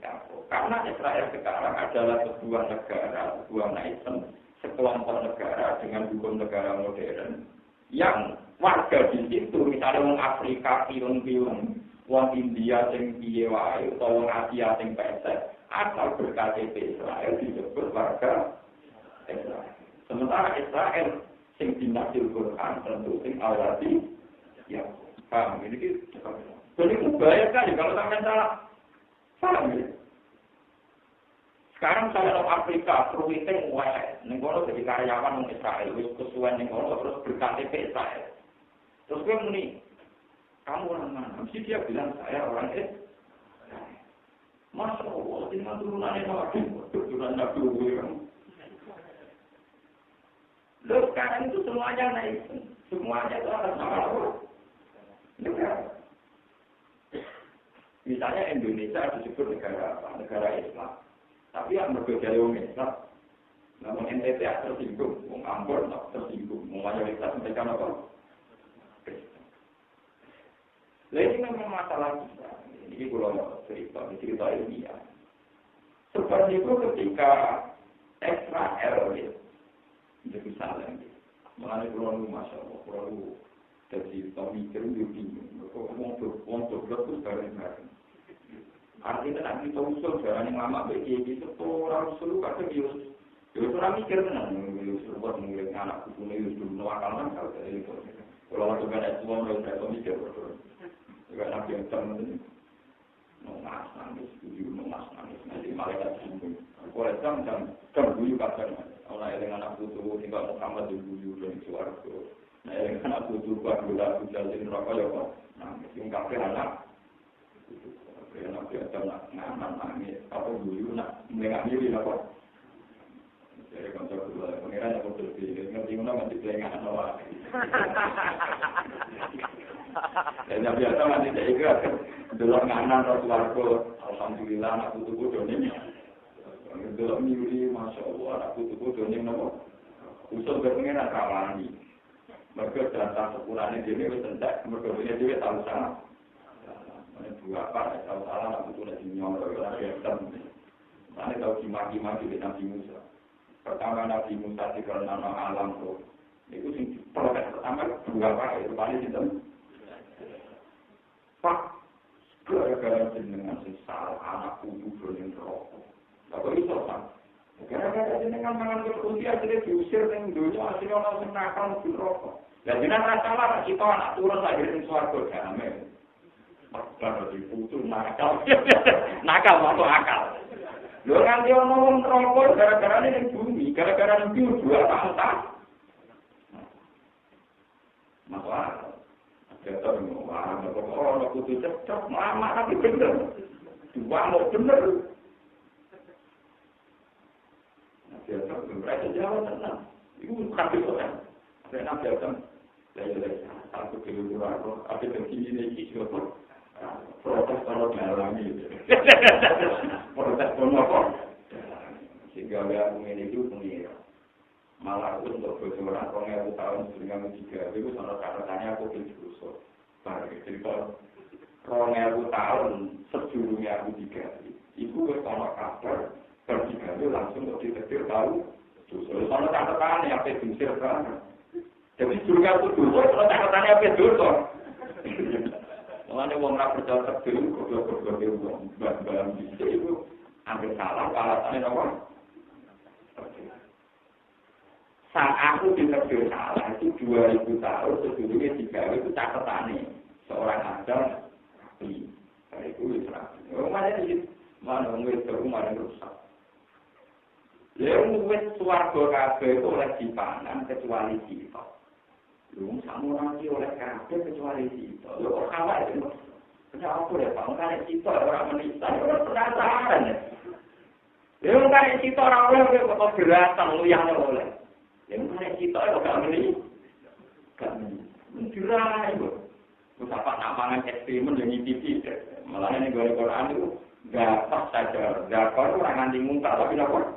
ya, karena Israel sekarang adalah sebuah negara, sebuah nation sekelompok negara dengan hukum negara modern yang warga di situ misalnya orang Afrika piung-piung, orang India sing piye wae utawa orang Asia sing pesek asal ber-KTP Israel disebut warga Israel. Sementara Israel sing dinasil Quran tentu sing awalati ya paham ini gitu. Jadi bahaya sekali kalau sampai salah paham ya. Sekarang saya orang Afrika, perwiting wae, nengono jadi karyawan orang Israel, wis kesuwen nengono terus ber-KTP Israel. Terus gue muni, kamu orang mana? Mesti dia bilang saya orang Israel. Masya Allah, dengan turunannya Nabi, turunan Nabi Muhammad. Lalu sekarang itu semuanya naik, semuanya itu atas nama Allah. Negara. Misalnya Indonesia disebut negara apa? Negara Islam. Tapi yang berbeda dengan Islam, namun NTT tersinggung, Ambon tersinggung, mayoritas mereka apa? Ini memang masalah kita. Ini kalau cerita ilmiah. Seperti itu ketika Israel itu misalnya, mengenai pulau Masya Allah, pulau jadi mikir bingung, orang berblok itu bareng-bareng. Artinya nanti kita usul jalan yang lama bagi itu orang usul kadang Yus orang mikir tenang Yus buat mengirim anak punya Yus dulu nawakalan kalau dari itu kalau waktu kan ada semua orang saya mikir betul juga nabi yang sama nongas nangis nanti malaikat singgung boleh jam buyu kadang orang yang anak putu tinggal Muhammad di buyu dari suaraku nah yang anak putu buat gula jalin rokok ya kok nangis yang kafe anak karena biasa nak ngaman nangis, apa dulu nak mengangiri apa? Jadi kontrol dulu, pengiran aku terpilih, ngerti mana masih pelengahan awal. Dan biasa masih tak ikut, dulu nganan Rasulullah, alhamdulillah nak putu doning. Dulu miuri, masya Allah, nak putu doning apa? Usul berpengiran rawani. Mereka datang sepulangnya dia ni bersentak, mereka punya dia tahu sana. Dua apa? Kalau salah aku sudah dinyolong oleh Islam. Saya tahu dimaki-maki di Nabi Musa. Pertama Nabi Musa di karena alam tuh. Itu sih proses pertama dua apa? Itu paling itu. Pak, gara-gara jenengan sesal anak putu berani rokok. Lalu itu apa? Gara-gara jenengan mangan kerusia jadi diusir dengan dunia hasilnya orang senakal rokok. Dan jenengan salah kita anak turun lagi di suarga jamin. Kalau diputus nakal masuk akal. Lo kan dia ngomong rokok gara-gara ini yang bumi, gara-gara itu dua tahun. masalah. Ada orang orang kudu cocok, lama tapi bener. Dua mau bener. Nanti ada mereka jawab tenang. Itu kabel orang. Saya nak jawab. Lagi aku keliru aku. Apa yang ini siapa? Protes kalau dalami. Protes apa? Sehingga aku ini itu pengira. Malah aku untuk berjualan 2000 tahun sebelum 3 itu sama catatannya aku berjualan. Baik, jadi kalau 2000 tahun sebelumnya aku 3 itu sama kabar bertiga itu langsung untuk ditetir tahu. Justru sama catatannya apa yang diusir kan? Jadi sebelumnya aku dulu, sama catatannya apa yang dulu? Makanya orang nak percaya sebelum kedua-kedua barang bisa itu ambil salah alasannya apa? Sang aku ditegur salah itu 2000 tahun sebelumnya 3 itu catatannya seorang Adam itu Islam. Mana wis rumah rusak. Lalu wis swarga kabeh itu oleh dipangan kecuali kita. Lu sama orang oleh kabeh kecuali kita. Lu kok kalah itu? Kenapa aku ya Pak? Kan kita orang menista, orang penasaran ya. Lalu kan kita orang oleh kok beratan lu yang oleh. Yang mana kita itu gak beli, gak menjurai itu. Terus apa namangan ekstremen yang ngintip malah ini gue Quran itu gak pas saja. Gak kau orang nanti muntah tapi apa?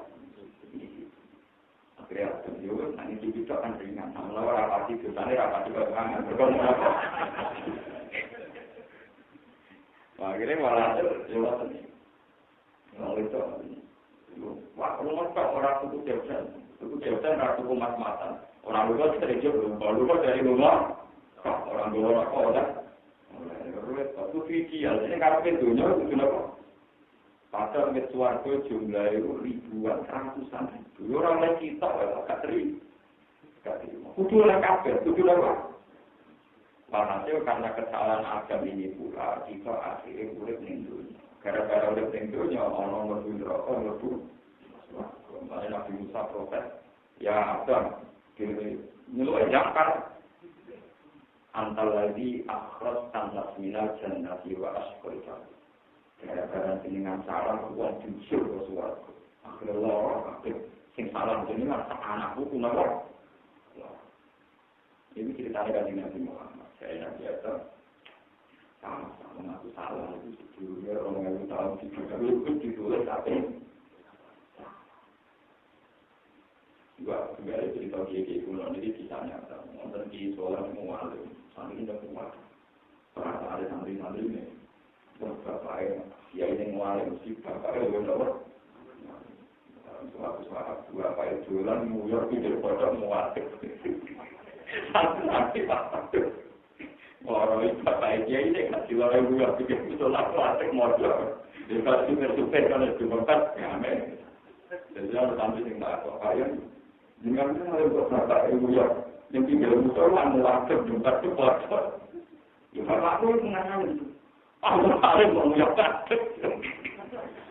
Akhirnya juga nanti ngintip itu akan ringan. Namun orang rapati dosanya rapati bagaimana berkomunikasi apa? Akhirnya malah jawab ini. Kalau itu, wah kalau mau orang suku jauh. Itu jauh-jauh ratu kumat-matan. Orang luar itu dari jauh, luar dari rumah. Orang luar apa orang? Itu visual. Ini kalau pintunya itu kenapa? Padahal di suarga jumlah itu ribuan, ratusan ribu. Orang lain kita, agak terima. Kudulah kabel, kudulah apa? Walhasil karena kesalahan Adam ini pula, kita akhirnya urip ning dunya. Gara-gara urip ning dunya, ana mlebu neraka, mlebu Makanya Nabi Musa protes, ya Adam, nyeluk jangkar. Antal lagi akhras tanah minal jannati wa asqalika. Gara-gara jenengan salah, uang jujur ke suaraku. Akhirnya Allah, sing salah jenengan, anakku kenapa? Ini ceritanya dari Nabi Muhammad. Saya Nabi Adam, sama-sama mengaku salah. Itu sejujurnya orang-orang tahun 3 itu ditulis tapi juga cerita kiai kuno ini kisahnya nonton di sekolah semua alim sambil tidak kuat perasaan ada santri-santri ini bapak ya ini mualim si bapak itu benar suatu bapak itu jualan muyar pinggir kodok muatik nanti bapak orang itu bapak dia ini kasih orang muyar pinggir kodok muatik modal dikasih super kan itu bapak ngamen jadi harus sampai tinggal bapak dengan hal berkata ibu yang tinggal musola melakukan jumpa cepat. Ya bapak itu mengenal itu. Allah harus mengucapkan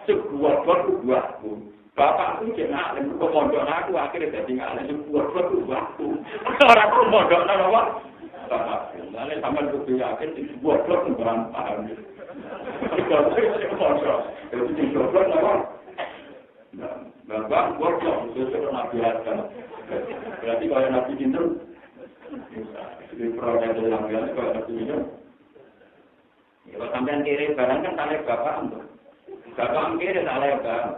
sebuah buahku. Bapak itu jangan alim pemondok aku akhirnya jadi ngalim sebuah buahku. Orang pemondok apa? Bapak, lalu sampai kudu yakin sebuah buah paham. Kalau itu pemondok, itu sebuah apa? Bapak, workshop, itu Nabi Adam. Berarti kalau Nabi Hindu, di proses yang biasa kalau Nabi Hindu, kalau sampai kiri barang kan saleh bapak untuk. Bapak kiri saleh barang.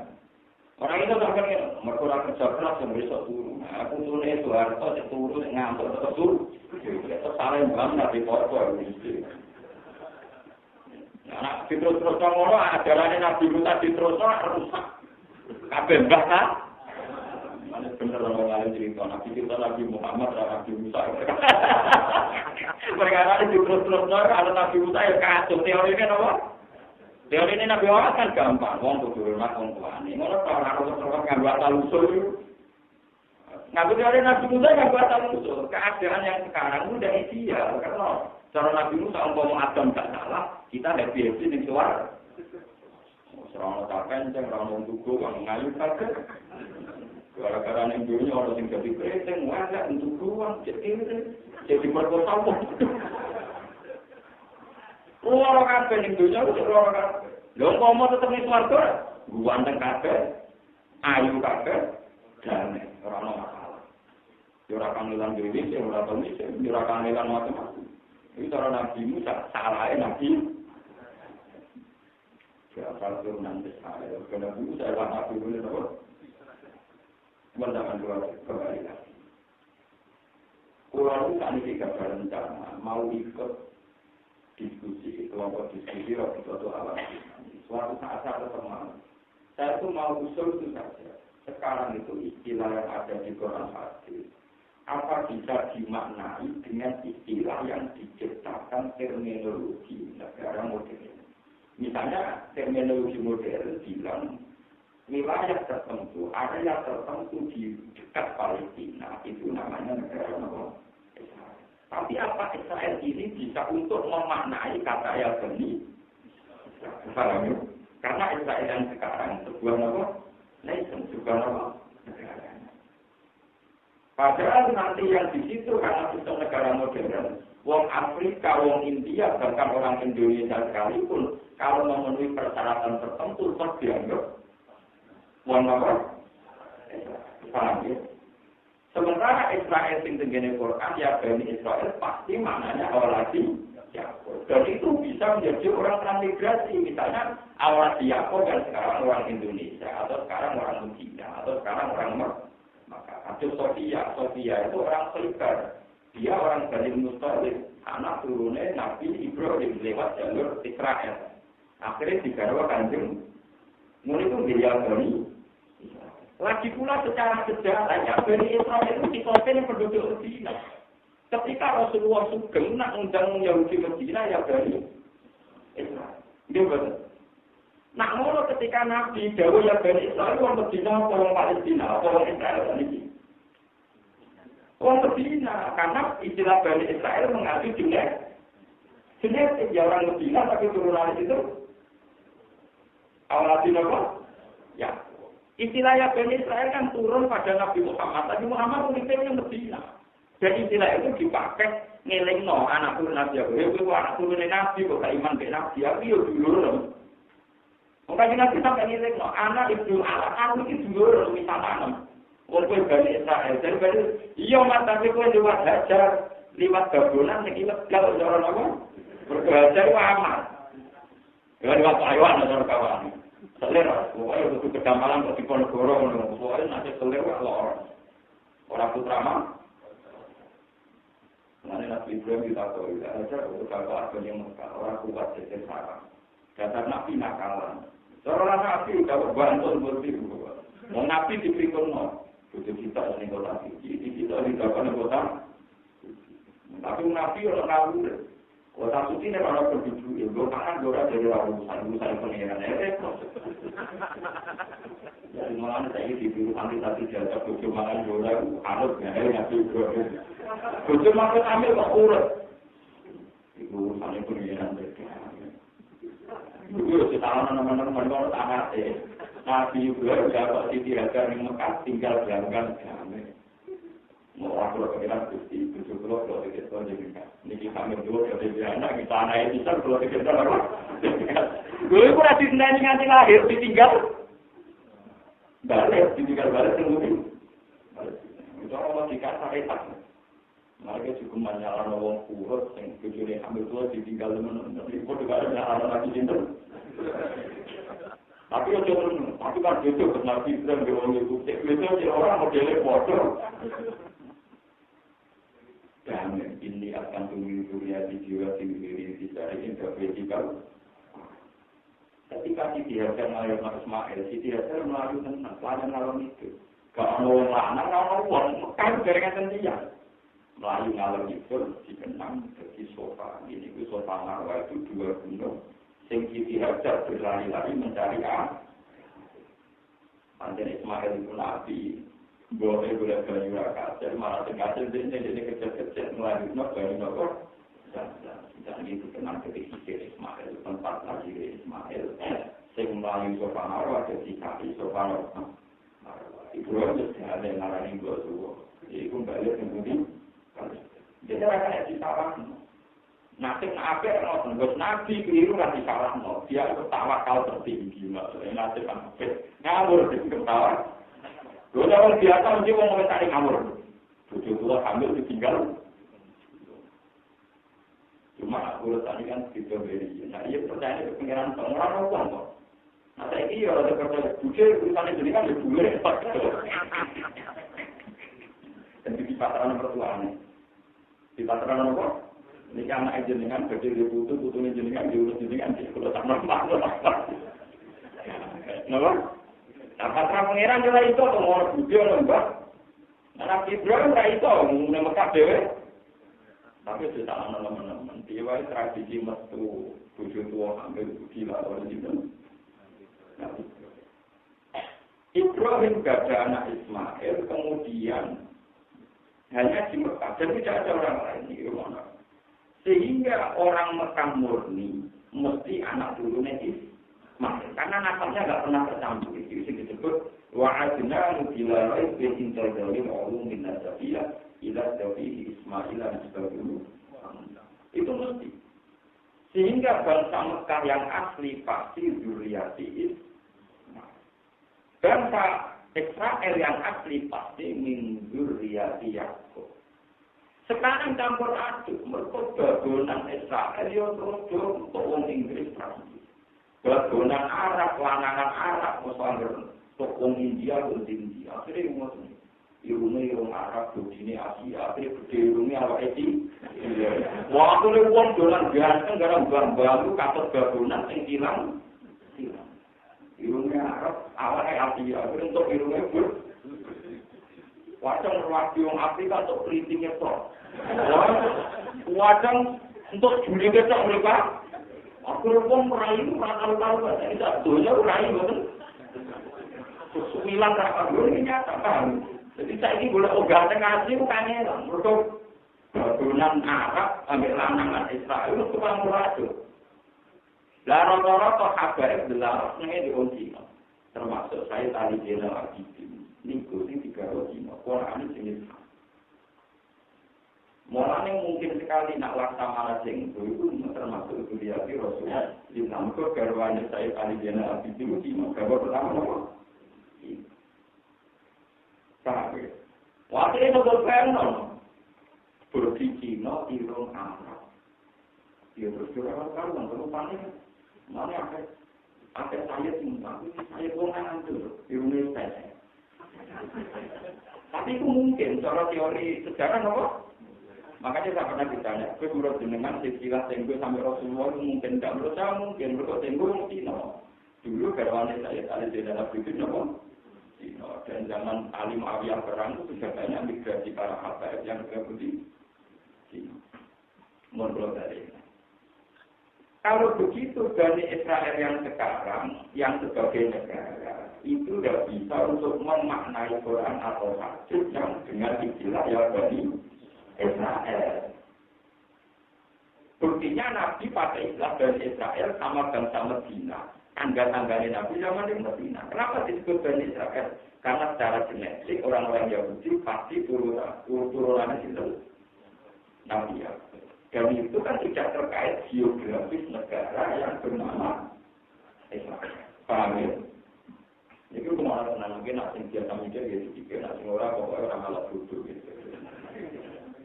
Orang itu sampai mereka kerja keras yang besok turun. Aku turun itu harus turun ngantuk turun. Itu saleh barang Nabi Pokok. Nah, terus-terus orang ajarannya Nabi Musa terus rusak. Kabeh mbah ta? Mane bener orang lain cerita Nabi Muhammad dan Nabi Musa. Perkara itu terus-terus ada Nabi Musa ya kacau teorinya apa? Teori ini Nabi Muhammad kan gampang, wong kudu hormat wong tuane. Ngono ta ora terus nganggo asal usul. Nganggo teori Nabi Musa nganggo asal usul. Keadaan yang sekarang udah ideal karena cara Nabi Musa umpama Adam gak salah, kita happy-happy ning suara. Orang tak kenceng, orang tugu, orang ngayu kaget. Gara-gara ning dunya ana sing dadi kreteng, wae untuk ruang jadi perkosa. Ora kabeh ning dunya ora kabeh. Lho umpama tetep ning swarga, ganteng kabeh, ayu kabeh, damai, ora ono masalah. Yo ora kangelan dhewe, ora tau misi, ora kangelan macam-macam. Iki cara Nabi Musa salahe Nabi. Ya kalau nanti saya kena buku saya lama dulu itu, mendapat kembali lagi. Orang itu tidak berencana mau ikut diskusi kelompok diskusi waktu itu alam. Suatu saat ada teman, saya itu mau usul itu saja. Sekarang itu istilah yang ada di Quran hadis, apa bisa dimaknai dengan istilah yang diciptakan terminologi negara modern? Misalnya terminologi modern bilang wilayah tertentu, area tertentu di dekat Palestina itu namanya negara Israel. Tapi apa Israel ini bisa untuk memaknai kata Yahudi? Karena Israel yang sekarang sebuah nation, sebuah negara. Padahal nanti yang di situ karena sistem negara modern, wong Afrika, wong India, bahkan orang Indonesia sekalipun, kalau memenuhi persyaratan tertentu, tetap dianggap wong apa? Paham ya? Sementara Israel yang tenggene Quran, ya Bani Israel pasti maknanya awalasi Yakob. Dan itu bisa menjadi orang transmigrasi, misalnya awalasi Yakob dan sekarang orang Indonesia, atau sekarang orang Cina, atau sekarang orang Maka atau Sofia itu orang Khaybar. Dia orang Bani Muthalib, anak turunnya Nabi Ibrahim lewat jalur Israel. Akhirnya digarwa Kanjeng. Mulai itu dia Bani. Lagi pula secara sejarah, ya Bani Israel itu ditopeng penduduk Medina. Ketika Rasulullah Sugeng nak undang Yahudi Medina, ya Bani Israel. Dia betul. Nah, ngono ketika Nabi dawuh ya Bani Israel wong Medina apa wong Palestina apa wong Israel niki. Wong Medina karena istilah Bani Israel mengacu genetik ya orang Medina tapi turunan itu awal apa? Ya. Istilah ya Bani Israel kan turun pada Nabi Muhammad. Nabi Muhammad pemimpinnya Medina. Dan istilah itu dipakai ngelingno anak turun Nabi. Ya kuwi anak turun Nabi kok gak iman be Nabi. Ya yo dulur. Mungkin Nabi sampai ngiling, anak ibu anak itu dulu misalnya, walaupun Bani Israel, jadi Bani, iya mas tapi kau lewat hajar, lewat gabunan, ini kalau orang apa, berhajar itu aman. Lewat Taiwan atau kawan, selera, pokoknya untuk kedamalan kok di Ponegoro, pokoknya nanti selera orang putra mah. Nanti Nabi Ibrahim kita tahu, hajar untuk kalau yang orang kuat jadi sarang. Dasar Nabi nakalan. Seorang Nabi dapat bantuan seperti itu. Mau Nabi dipikir no, butuh kita di kota suci, kita di kota. Tapi Nabi orang ngawur. Kota suci ini orang berduduk, ya gue makan gue dari urusan pengiran ya. Jadi malah saya diburu antitasi jasa bujuk makan gue harus nggak Nabi gue. Bujuk makan ambil kok urut. Itu urusan pengiran mereka. Dulu kita teman-teman kalau tak ada, Nabi juga dapat diajar di Mekah tinggal berangkat kami. Mau aku berpikiran gusti, tujuh puluh kalau kita jadi kan, ini kami dulu dari anak kita anak itu kalau kita apa? Dulu aku rajin nanya nanti lahir ditinggal, balik tunggu. Itu orang dikasih etak. Mereka cukup menyalahkan orang kurus yang kecuali ambil tua ditinggal teman-teman. Tapi itu juga ada menyalahkan lagi cinta. Tapi kan itu benar Islam di orang itu. Itu orang modelnya bodoh. Dan ini akan tunggu dunia di jiwa sendiri di cari interpretikal. Ketika Siti Hajar melalui Ismail, Siti Hajar melalui pelajaran alam itu. Kalau orang lanang, orang kan jaringan sendirian. Melayu ngalor itu dikenang jadi sofa. Ini itu sofa Marwah itu 2 gunung. Sing Siti Hajar berlari-lari mencari Panjang Ismail itu Nabi. Boleh Banyu Rakaja. Malah Tengah jadi kecil-kecil. Melayu Banyu Rakaja. Dan itu kenang jadi Siti Ismail. Tempat lagi Ismail. Sing Melayu sofa Marwah jadi kaki sofa Marwah. Itu Ibro itu ada yang ngarani gua tuh. Iku balik kemudian. Jadi rasanya disalahkan. Nanti apa yang nggak nabi keliru kan disalahkan. Dia itu tawakal tertinggi maksudnya nanti sampai ngawur di ketawa. Lo orang biasa mesti mau mencari ngawur. Tujuh tua hamil ditinggal. Cuma aku tadi kan gitu beri. Nah iya percaya itu pengiran orang uang kok. Nah saya ini kalau ada percaya bujur urusannya jadi kan lebih boleh. Dan di pasaran pertuaannya. Di pasaran apa? Ini anak jenengan kecil di putu-putunya jenengan diurus jenengan di kalau tak normal. Kenapa? Nah pasaran pengiran juga itu atau orang bujur lembah. Anak Ibrahim tidak itu, menggunakan Mekah dewe. Tapi tidak teman-teman. Dia tradisi mestu tujuh tua ambil gila orang itu. Ibrahim gak ada anak Ismail, kemudian hanya di Mekah, dan tidak ada orang lain di rumah. Sehingga orang Mekah murni mesti anak turunnya Ismail, karena nasabnya nggak pernah tercampur. Itu disebut wa'adna nubila raih bin intazalim ulum bin nasabiyah ila dafihi Ismail dan sebagainya. Itu mesti. Sehingga bangsa Mekah yang asli pasti zuriati Ismail. Bangsa Israel yang asli pasti min zuriati Yakub. Sekarang campur aduk, mereka bagonan Israel yang terus untuk orang Inggris Prancis. Bagonan Arab, lanangan Arab, misalnya untuk orang India, akhirnya ngomong irungnya irung Arab, begini Asia, akhirnya gede irungnya apa itu? Waktu itu orang dolan ganteng, karena baru katut bagonan yang hilang. Irungnya Arab, awalnya Asia, akhirnya untuk irungnya wajang radio Afrika untuk printingnya toh. Wajang untuk juli besok mereka. Aku pun merayu, tahu bahasa tidak doanya merayu betul. Sembilan rakyat ini nyata kan. Jadi saya ini boleh obat ngasih bukannya lah. Untuk bagunan Arab ambil lanangan Israel itu tukang muradu. Lah rata-rata kabar belar nengnya diuji. Termasuk saya tadi jenderal Abidin. Ini tiga rojima, Quran ini jenis. Mulanya mungkin sekali nak laksamana jenggo itu termasuk kuliah di Rasulullah. Di samping garwanya saya tadi jenderal Abidin itu gambar pertama apa? Sampai. Waktu itu berperan, berbicara irung Arab. Dia terus karuan terus panik. Mana ada saya tinggal, saya pengen dulu irungnya saya. Tapi itu mungkin, cara teori sejarah apa? Makanya saya pernah ditanya, itu menurut jenengan silsilah tenggo sampai Rasulullah itu mungkin tidak menurut saya mungkin, menurut tenggo mungkin no. Dulu garwane saya tadi di dalam bibit no. Dan zaman Ali Muawiyah perang itu sudah banyak migrasi para habaib yang berputih. Menurut dari ini. Kalau begitu Bani Israel yang sekarang, yang sebagai negara, itu tidak bisa untuk memaknai Quran atau hadis yang dengan istilah ya Bani Israel. Buktinya Nabi pakai istilah Bani Israel sama bangsa Medina. Tangga-tangganya Nabi zaman di Medina. Kenapa disebut Bani Israel? Karena secara genetik orang-orang Yahudi pasti turunannya itu Nabi ya. Dan itu kan tidak terkait geografis negara yang bernama Israel. Paham ya? Itu kemana-mana mungkin asing biasa mikir gitu, jika asing orang pokoknya orang malah duduk gitu.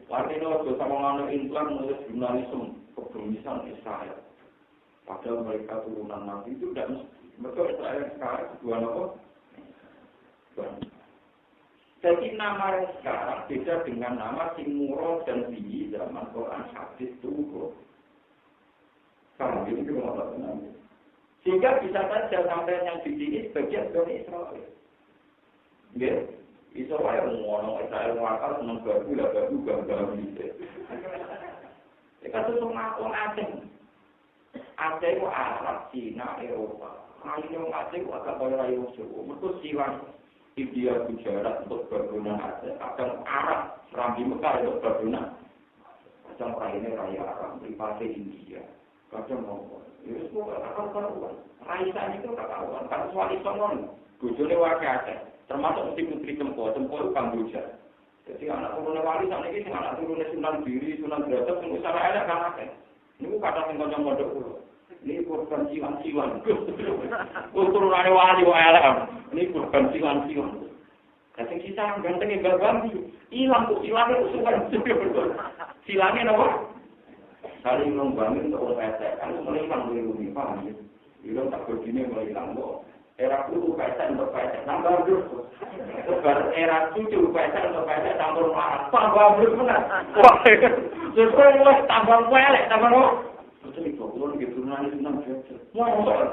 Artinya itu sama orang Islam menulis jurnalisme kebermisan Israel. Padahal mereka turunan Nabi itu tidak betul Israel sekarang kedua apa? Jadi nama yang sekarang beda dengan nama Timuro dan Bihi zaman Quran hadis turun. Karena ini juga masalah namanya. Sehingga bisa saja sampai yang di sini sebagian dari Israel. Ya, Israel ngomong Israel ngakal senang baru lah baru gambar gitu. Kita tuh ngaku Aceh. Aceh itu Arab, Cina, Eropa. Ayo Aceh itu agak kaya Yusuf. Mereka silang. India Gujarat untuk berguna Aceh, kadang Arab, Rambi Mekah untuk berguna, kadang lainnya Raya Arab, privasi India, kadang mau, itu semua tak karuan, Raisa itu tak karuan, karena suami sombong, bujurnya wakil Aceh, Termasuk mesti putri Cempo Kamboja. Jadi anak turun wali sana ini anak turun Sunan Giri, Sunan Derajat, semua salah ada kan akeh. Ini kata sing kanca mondok kulo. Ini korban siwan-siwan. Turunane wali kok elek. Ini korban siwan-siwan. Kasing kita ganteng Bambi, ilang kok silangnya usulan. Silangnya napa? Saling membangun untuk PT, kan melilang dari bumi paham ya. Bilang tak begini melilang kok. Era dulu PT untuk PT, tambah terus. Era cucu PT untuk PT, tambah marah. Tambah terus benar. Wah, sesuai tambah welek, tambah apa? Betul itu, kalau gitu nanti senang saja. Wah,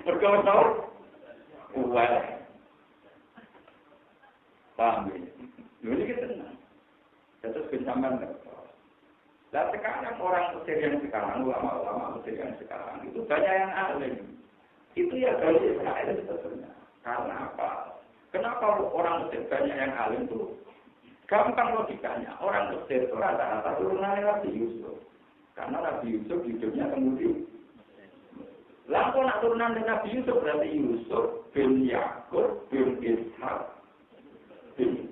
berkau tahu? Welek. Paham ya? Ini kita senang. Terus kencang. Nah sekarang orang Mesir yang sekarang, ulama-ulama Mesir yang sekarang itu banyak yang alim. Itu ya dari Israel sebetulnya. Karena apa? Kenapa orang Mesir banyak yang alim itu? Gampang logikanya. Orang Mesir itu rata-rata turunan Nabi Yusuf. Karena Nabi Yusuf hidupnya kemudian. Lalu nak turunan Nabi Yusuf berarti Yusuf bin Yakub bin Ishak bin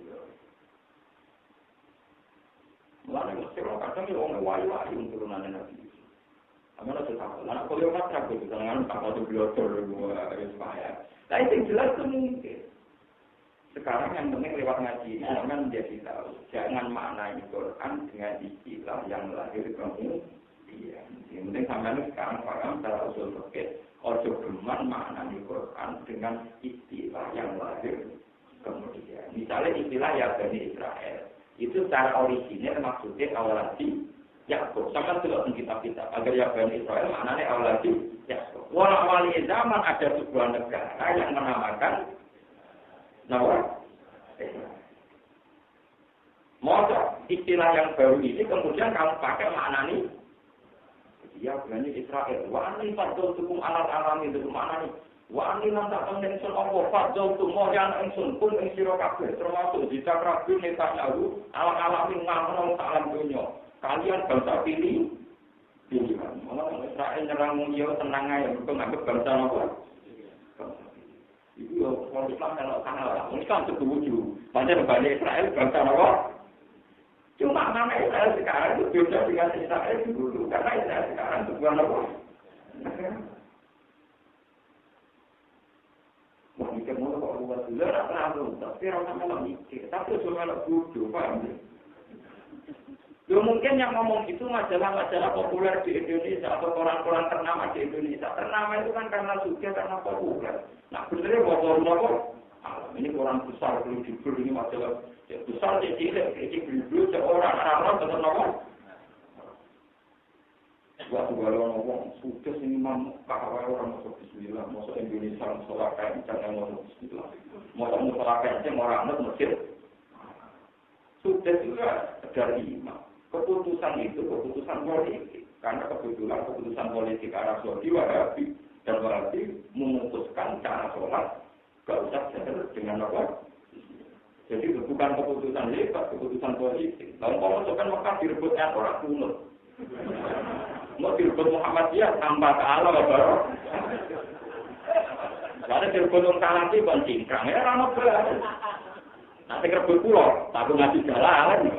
Mulane mesti kadang yo wong wayu-wayu turunan Nabi. Amane tetap. Lah kok yo matra kok jangan tak ada biotor wis bahaya. Lah itu jelas tuh mungkin. Sekarang yang penting lewat ngaji, jangan menjadi tahu. Jangan maknai Quran dengan istilah yang lahir kamu. Iya. Yang penting sampean sekarang paham secara usul fikih. Ojo geman maknai Quran dengan istilah yang lahir kemudian. Misalnya istilah ya Bani Israel. Itu secara orisinil maksudnya awaladi Yakub. Sama juga di kitab-kitab. Agar ya Bani Israel maknanya awaladi Yakub. Walau awali zaman ada sebuah negara yang menamakan nama Masa istilah yang baru ini kemudian kamu pakai maknanya ya Bani Israel. Wani fardul tukum alat-alam itu maknanya Wani lantak pengensun Allah, fadzal tumoh yang engsun pun engsiro kabeh, termasuk jika kabeh Netanyahu, alam-alamin ngamun salam dunia. Kalian bangsa pilih, pilihan. Malah Israel nyerang dia tenang aja, bukan nganggep bangsa apa. Itu orang Islam kalau salah, orang Islam setuju. Padahal Bani Israel bangsa apa? Cuma nama Israel sekarang itu beda dengan Israel dulu, karena Israel sekarang itu bukan apa. Mikir mau kok buat dulu, tapi orang malah mikir, tapi cuma malah bodoh, paham ya? Ya mungkin yang ngomong itu majalah-majalah populer di Indonesia atau koran-koran ternama di Indonesia. Ternama itu kan karena suka, karena populer. Nah benernya bocor-bocor, ini koran besar, belum jujur, ini majalah besar, cilik, seorang tetap ngomong. Waktu kalau ngomong, sudah ini kahwa orang masuk bismillah, masuk Indonesia, musola kencang yang masuk bismillah. Masuk musola kencang orang Mesir. Sudah juga dari imam. Keputusan itu keputusan politik. Karena kebetulan keputusan politik Arab Saudi Wahabi dan Wahabi memutuskan cara sholat. Gak usah jalan dengan apa. Jadi bukan keputusan hebat, keputusan politik. Lalu kalau masukkan Mekah direbutkan orang kunut. Mau direbut Muhammadiyah tanpa Allah baru. Karena direbut orang Salafi bukan cingkrang ya ramah berat. Nanti rebut pulau, tapi ngasih jalan.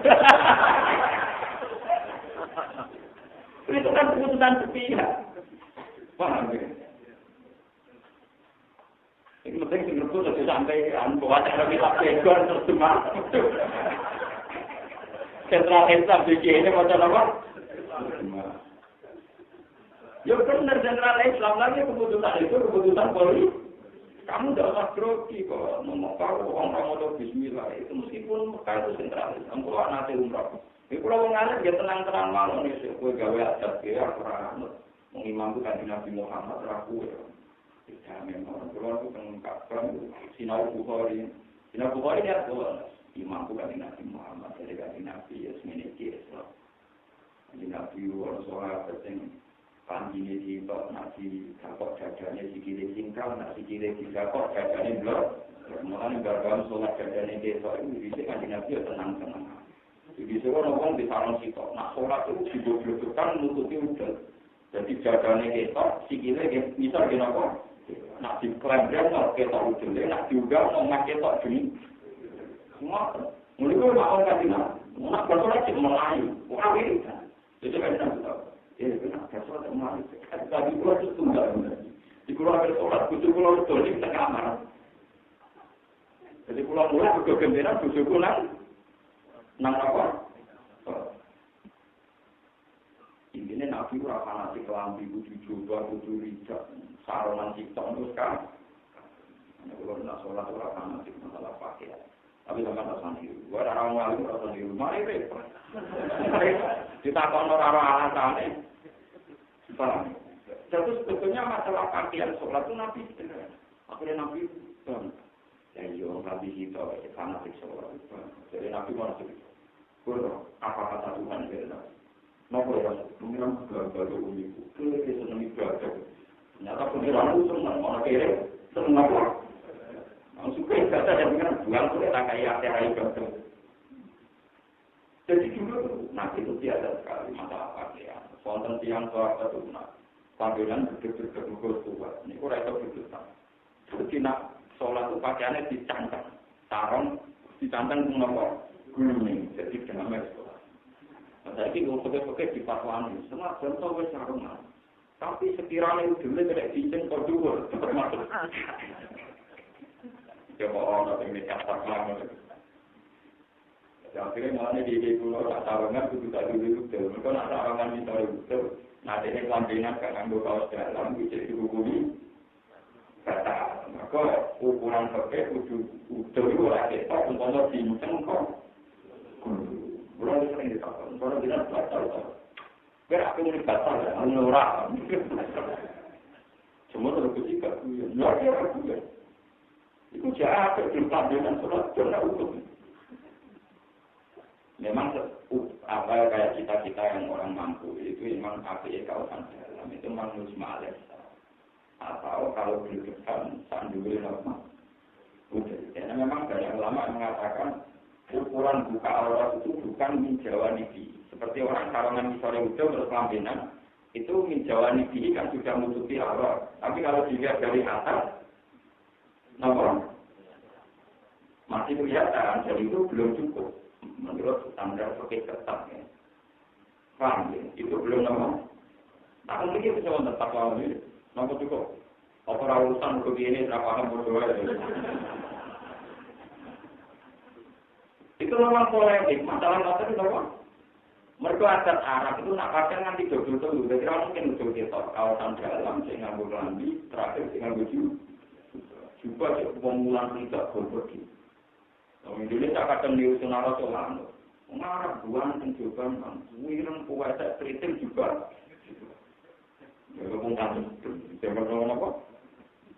Itu kan keputusan sepihak. Paham ya? Ini penting direbut sudah sampai buat cara kita pegon terus semua. Sentral Islam di sini macam apa? Ya benar Jenderal Islam lagi keputusan itu keputusan politik. Kamu tidak usah grogi kok ngomong orang mau bismillah itu meskipun Mekah itu Jenderal Islam kalau nanti umrah. Ini kalau mengalir dia tenang-tenang malu nih gue gawe adat ya orang mengimamku kan Nabi Muhammad ragu ya. Tidak memang kalau itu mengungkapkan Sinau Bukhari ini adalah imamku kan Nabi Muhammad jadi kan Nabi ya semeniki Islam. Nabi orang soal penting panjine ditok nasi kakok dadane sikile singkang nasi sikile dikakok dadane blok mulane garwan salat dadane ketok iki dhisik kan Nabi tenang-tenang. Jadi seorang orang di sarang sitok nak salat itu dibodohkan nututi udah. Jadi dadane ketok sikile misal kenapa? Nak diklaim dia mau ketok ujungnya, nak diunggah mau ketok gini. Semua, mulai itu mau kasih nak bersolat cuma Melayu, orang ini. Jadi kan kita tahu, benar bersolat Melayu. Tapi kalau itu tunggal, di pulau bersolat, butuh pulau betul di kamar. Jadi pulau mulai juga gembira, butuh pulang, nang apa? Ini nabi ora fanatik kelambi kudu coba kudu rijak sarongan sitok terus kan. Kalau nak sholat ora fanatik masalah pakaian. Tapi sampai tak sendiri. Gua ada orang lain ora sendiri. Mari repot. Ditakon ora alasane. Paham? Jadi sebetulnya masalah pakaian sholat itu nabi benar. Akhirnya nabi bang. Ya yo nabi itu fanatik sholat. Jadi nabi mau nabi. Kurang apa kata Tuhan benar. Nopo ya, pengiran baru uniku, kita senang ibadah. Ternyata pengiran itu senang, orang kere senang apa? Langsung ke ibadah dan pengiran buang itu tak kayak acara ibadah. Jadi dulu, nanti itu tiada sekali masalah pakaian. Soalnya tiang suara itu, panggilan berdua-berdua tua. Ini kurang itu berdua. Jadi nak sholat itu pakaiannya dicantang, sarong dicantang dengan gulung. Jadi dengan mereka. Saya ini kalau pakai di fatwaan, semua contoh wes sarungan. Tapi sekiranya dulu tidak diizin berdua, termasuk. Coba orang ini kasar banget. Akhirnya malah di pulau sarungan itu tak dulu betul. Mereka nak sarungan di tahun betul. Nanti ini kelambinan kadang dua kaos dalam bisa dihubungi. Kata, maka ukuran pakai udah lagi. Pak umpama bincang kok. Belum sering ditakon, kalau tidak batal. Biar aku ini batal ya, menurah. Semua terlalu kecil, luar biasa. Itu jahat, jumlah dengan sholat, jumlah utuh. Memang apa kayak kita yang orang mampu itu memang APE kawasan dalam itu memang musmalah. Atau kalau berdekat sambil normal. Karena memang banyak ulama yang mengatakan ukuran buka aurat itu bukan minjawanibi. Seperti orang sarungan misalnya udah berkelambinan, itu minjawanibi kan sudah menutupi aurat. Tapi kalau dilihat dari atas, nomor masih kelihatan, jadi itu belum cukup. Menurut standar pakai ketat ya. Paham ya? Itu belum nomor. Nah, mungkin itu cuma tetap lagi. Nomor cukup. Opera urusan begini, berapa berdua ya. Itu memang polemik, masalah itu apa? Mereka adat Arab itu nak pakai nanti double dulu, jadi orang mungkin double ketok, kawasan dalam, saya nganggur lambi, terakhir saya nganggur juga pemulang tidak berbagi. Orang Indonesia kadang diusun arah solan, mengarah buang penjualan, wirang puasa kritik juga. Ya, kemudian jangan ngomong apa?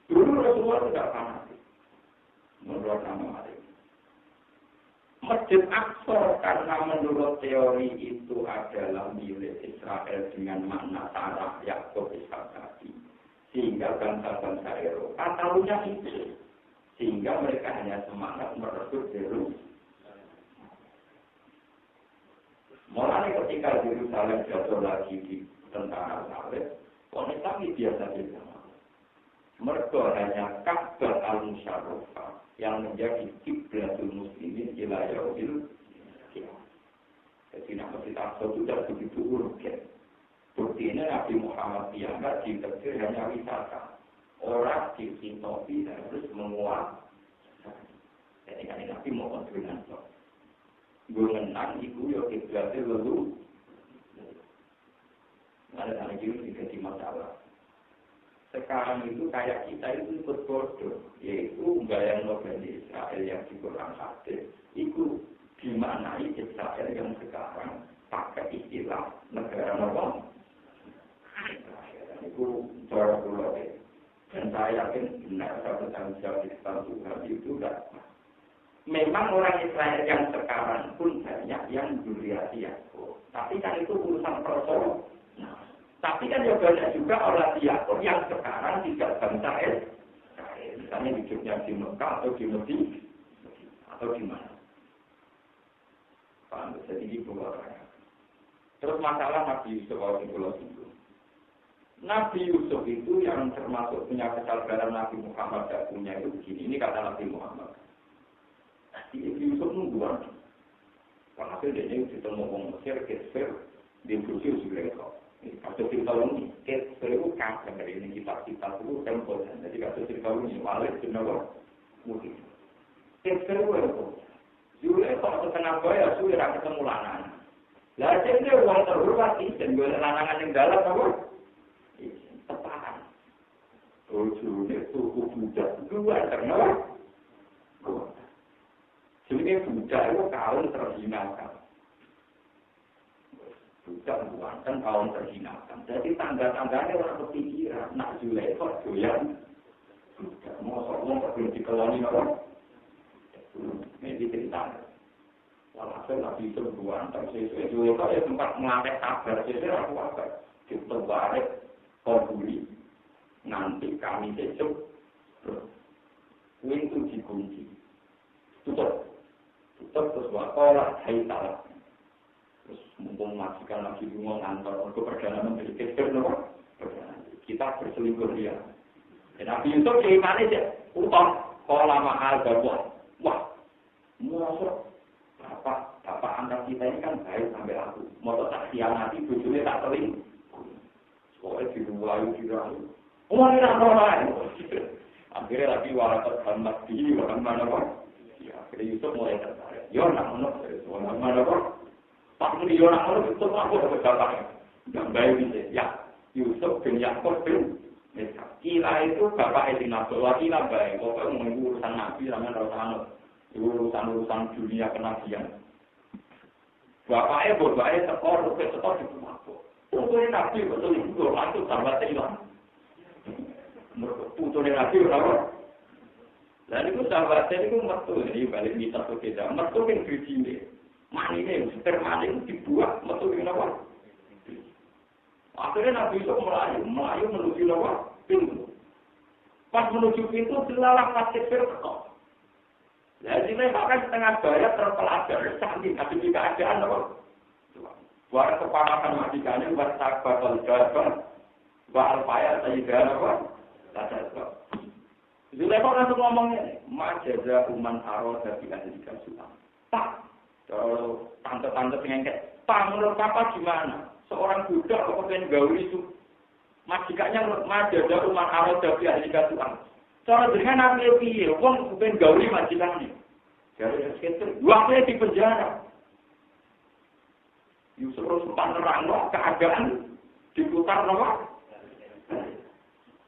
Dulu Rasulullah tidak fanatik, menurut nama hari. Masjid Aqsa karena menurut teori itu adalah milik Israel dengan makna tanah Yakub Ishak tadi. Sehingga bangsa-bangsa Eropa tahunya itu. Sehingga mereka hanya semangat merebut Yerusalem. Mulai ketika Yerusalem jatuh lagi di tentara Saleh, orang Islam biasa-biasa. Mereka hanya Ka'bah al-Musharrafah yang menjadi kiblatul muslimin ila yaumil qiyamah. Jadi nama kita sudah begitu urgen. Buktinya Nabi Muhammad dianggap ditetir hanya wisata. Orang disinopi harus menguat. Jadi kan Nabi mau kontrolkan so. Gue menang ibu ya kiblatul lalu. Ada lagi juga di masalah. Sekarang itu kayak kita itu ikut bodoh, yaitu bayang Bani Israel yang di Quran hadis, itu dimaknai Israel yang sekarang pakai istilah negara normal. Itu cara pulau dan saya yakin benar saya bertanggung jawab di depan Tuhan itu tidak. Memang orang Israel yang sekarang pun banyak yang duriati Yakub, tapi kan itu urusan personal. Tapi kan ya banyak juga orang Yakub yang sekarang tidak bangsa Israel. Misalnya hidupnya di Mekah atau di Medina atau di mana. Paham? Jadi di pulau raya. Terus masalah Nabi Yusuf di pulau itu. Nabi Yusuf itu yang termasuk punya kesadaran Nabi Muhammad tidak punya itu begini. Ini kata Nabi Muhammad. Nabi Yusuf nungguan. Karena dia ini ditemu orang Mesir, Kesfer, di Indonesia juga. Kasus cerita ini, Kesfer itu kakak dari ini kitab-kitab itu tempel. Jadi kasus cerita ini, Walid bin Nawar, mungkin. Kesfer itu apa? Juga kalau setengah bayar, sudah ketemu lanang. Lah jadi uang terhormat dan gue lanangan yang dalam apa? Tepat. Sudah tuh budak dua terkenal. Jadi budak itu kaum terhinakan. Budak bukan kaum terhinakan. Jadi tanda-tandanya orang berpikiran nak julai kok doyan. Budak mau sombong belum dikeloni apa? Ini cerita. Walhasil Nabi itu berbuantan, sesuai juga saya sempat mengangkat kabar, sesuai aku apa? Kita balik, konduli, nanti kami besok, pintu dikunci, tutup terus wakolah, hai salah, terus mumpung majikan lagi bingung ngantor, untuk perjalanan dari Kesir, kita berselingkuh dia. Nabi Yusuf gimana sih? Utang, kolah mahal gabung, wah, muasuk. Bapak anak kita ini kan baik sampai aku. Mau tak sianati, bujurnya tak teling. Soalnya dirayu. Ini nak. Akhirnya lagi walakat hamad di mana kok. Ya, akhirnya Yusuf mulai tertarik. Ya, nak mana kok. Pak Muni, ya, nak mana itu aku dapat bapaknya. Yang baik ini. Ya, Yusuf bin Yaakub bin Meshach. Kila itu bapak Edi Nabi. Kila baik. Pokoknya menunggu urusan Nabi sama Rasulullah. Urusan dunia kenabian. Bapaknya tekor di rumah. Putunya Nabi betul itu langsung sampai hilang. Putunya Nabi berapa? Dan itu sahabatnya itu metu ini balik kita ke kita. Metu yang berjini, maninya spermanya dibuat metu yang apa? Akhirnya Nabi itu melayu menuju apa? Pintu. Pas menuju pintu selalah plastik berkok. Jadi mereka kan setengah bayar terpelajar, canggih, tapi jika keadaan apa? Buat kepanakan majikannya, buat sahabat al-jabat, buat al-payat, sayidah apa? Sahabat. Jadi mereka langsung ngomongnya, majaza uman arah dari ahli kasuhan. Pak, kalau tante-tante pengengket, Pak, menurut Papa gimana? Seorang budak apa pengen gauli itu? Majikannya majaza uman arah dari ahli kasuhan. Cara dengan nabi piye, wong ben gauli majikannya. Jadi sekitar waktunya di penjara. Yusuf sempat nerangno keadaan diputar apa?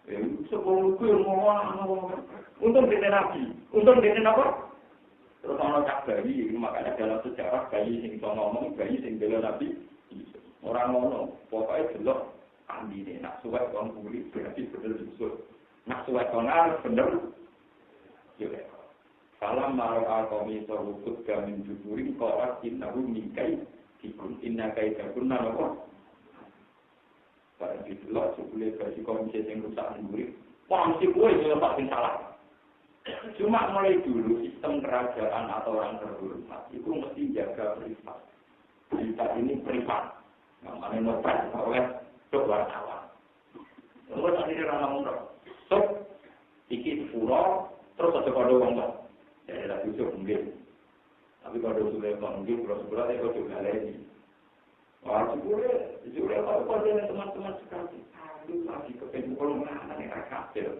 Yusuf ngomong. Untung dia nabi. Untung dia apa? Terus orang cak bayi, makanya dalam sejarah bayi sing ngomong, bayi sing bela nabi. Orang ngomong, pokoknya delok andine nak suwek wong kulit berarti bener Yusuf. Nak suwek konar bener. Yo. Salam marok alkomi sorukut gamin juburin korak innahu mingkai dikun inna kaidakun naloko. Pada itulah sebelum versi komisi yang rusak murid. Pangsi gue itu pasti salah. Cuma mulai dulu sistem kerajaan atau orang terhormat itu mesti jaga privat. Berita ini privat. Namanya nopet oleh wartawan. Terus tadi orang ngomong, so, iki pura, terus ada kode ngomong. Ya, tak Yusuf mungkin. Tapi kalau sudah mungkin, kalau itu juga lagi. Wah, juga kalau dengan teman-teman sekali. Aduh, lagi kepengen kalau mana nih kafir.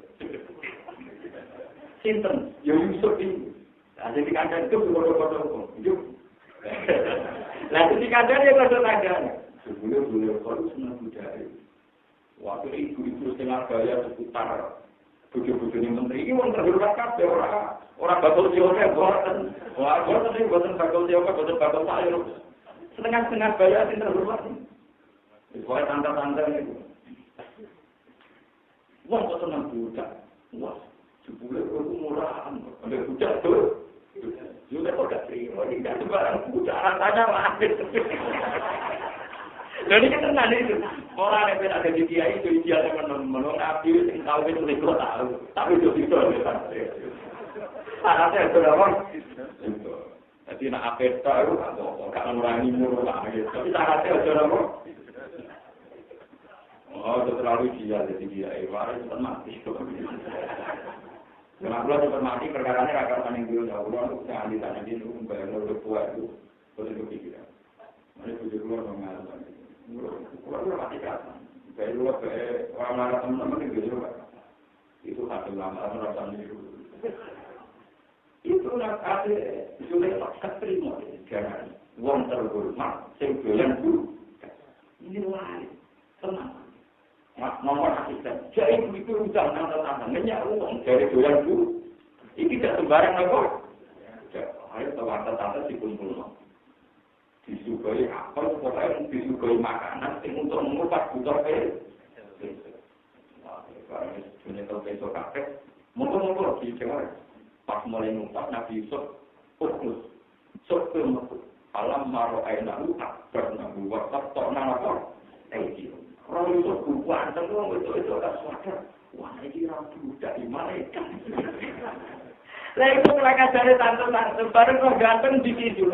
Sinten, ya Yusuf ini. Nah, jadi kadang itu kode-kode Yusuf. Nah, jadi kadang dia kode-kode. Sebelum kalau senang budaya. Waktu ibu-ibu setengah gaya seputar bujuk-bujuk menteri ini orang terhormat kabeh orang bakal siapa boten. Wah, boten iki boten bakal siapa, boten bakal sayur. Setengah-setengah gaya sing terhormat. Wis wae tanda-tanda niku. Wong kok seneng budak. Wah, jebule kok murahan. Ada budak tuh. Juga kok gak terima, ini gak sembarang budak, rasanya lahir. Jadi kita nanti itu orang yang ada di dia itu idealnya menurut Nabi yang tahu itu tidak tahu, tapi itu tidak tahu. Anaknya itu apa? Jadi nak apa tahu kalau nggak mengurangi murah, tapi anaknya itu apa? Oh, itu terlalu dia jadi dia. Waris cepat mati. Kenapa cepat mati? Perkaranya rakyat paling dulu jauh. Kalau jangan ditanya di itu, bayar udah tua itu, terus itu pikiran. Mana tujuh keluar mengalah. Keluar mati kan? Bayar dulu orang teman-teman itu juga. Itu satu lama merasa itu. Itu nak ada sulit keterima jangan uang terhormat sebulan dulu. Ini lain tenang. Nomor asisten. Jadi itu udah nang minyak uang dari bulan dulu. Ini tidak sembarang apa. Ayo tawar-tawar dikumpul. Disukai apa? Pokoknya disukai makanan yang untuk mengubah butuh kalau punya tahu besok kakek, mungkin di Jawa. Pas mulai ngumpat Nabi Yusuf fokus sebelum alam maro aina utak bernabu waktu torna apa itu kalau Yusuf bukan tentu itu ada suara wah ini orang budak di mana itu lah itu mereka cari tante bareng kok ganteng di situ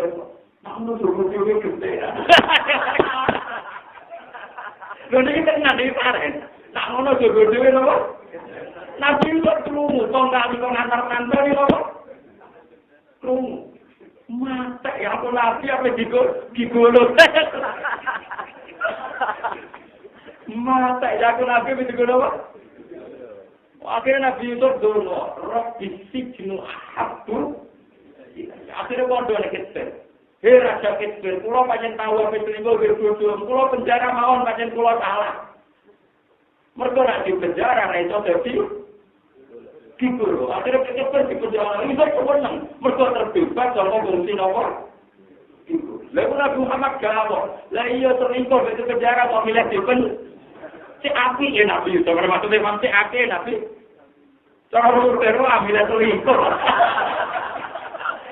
namun dulu gede lalu kita ngadil karen namun dulu gede apa Nabi itu kerungu, tongkali kau ngantar-ngantar ini loh. Kerungu. Mata ya aku nabi apa digulung. Mata ya aku nabi apa digulung apa? Akhirnya Nabi Yusuf dulu, Rabbi sijnu ahabbu. Akhirnya bodoh nih kita. Hei raja kita, pulau panjang tahu apa selingkuh berbodoh, pulau penjara mawon panjang pulau salah. Mereka nak di penjara, itu jadi gitu. Akhirnya kita di penjara, itu kewenang. Mereka terbebas, kalau fungsi nomor. Lalu Nabi Muhammad galau. Lah iya selingkuh di penjara, mau milih di si api ya Nabi. Maksudnya memang si api ya Nabi. Cara berteru ambil selingkuh.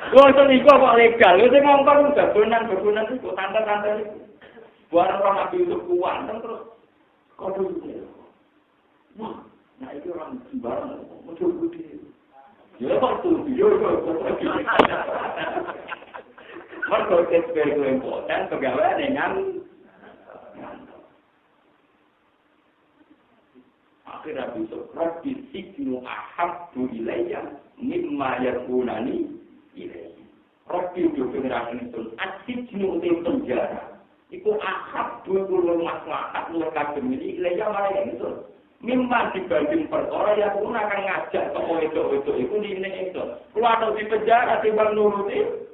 Gua selingkuh kok legal. Lu sih ngomong begunan itu, tanda-tanda itu. Buat orang Nabi itu kuat, terus kode itu. Nah itu orang sembarang, muncul budi. Ya waktu mereka kesepel yang poten, pegawai dengan akhirnya besok, Rabbi sijnu ahabbu ilayya mimma yakunani ilayya. Rabbi itu generasi itu, asijnu itu penjara. Itu ahabbu itu maslahat, luar ini ilayya malah yang itu. Mimma dibanding perkara yang pun akan ngajak toko itu ini itu. Kalau ada di penjara timbang nuruti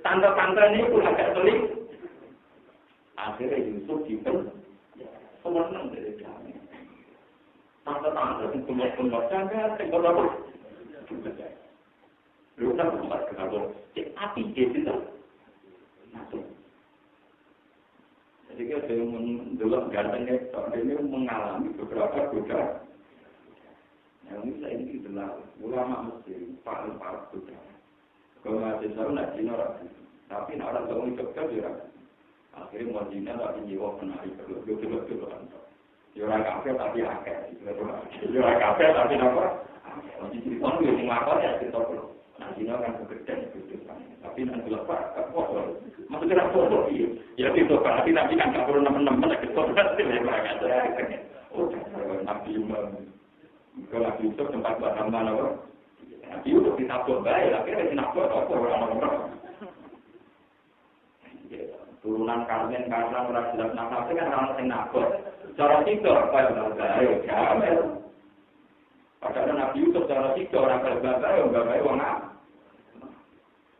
tanda-tanda ini pun agak sulit. Akhirnya Yusuf dipen senang dari kami. Tanda-tanda itu pun jangan tinggal apa. Lu nak buat kenapa? Api gitu. Masuk. Jadi kita mendelok gantengnya, ini mengalami beberapa godaan. Yang ini adalah ulama Mesir, paling parah godaan. Kalau nggak tahu nak Cina rapi, tapi orang tahu itu juga rapi. Akhirnya mau Cina tapi jiwa penari betul antar. Orang kafe tapi akeh, orang kafe tapi apa? Nanti cerita orang yang ngapa ya cerita perlu. Nah Cina kan bekerja itu, tapi nanti lepas apa? Maksudnya apa? Ya itu berarti nanti kan tak perlu teman-teman lagi berarti mereka ada. Oh, Nabi kalau Nabi itu tempat berhamba apa? Nabi itu kita baik, akhirnya kita apa orang-orang. Turunan karmen karena orang jelas nafas kan orang yang nakut. Cara tiga apa yang baik? Jamel. Padahal Nabi itu cara tiga orang berbagai orang apa?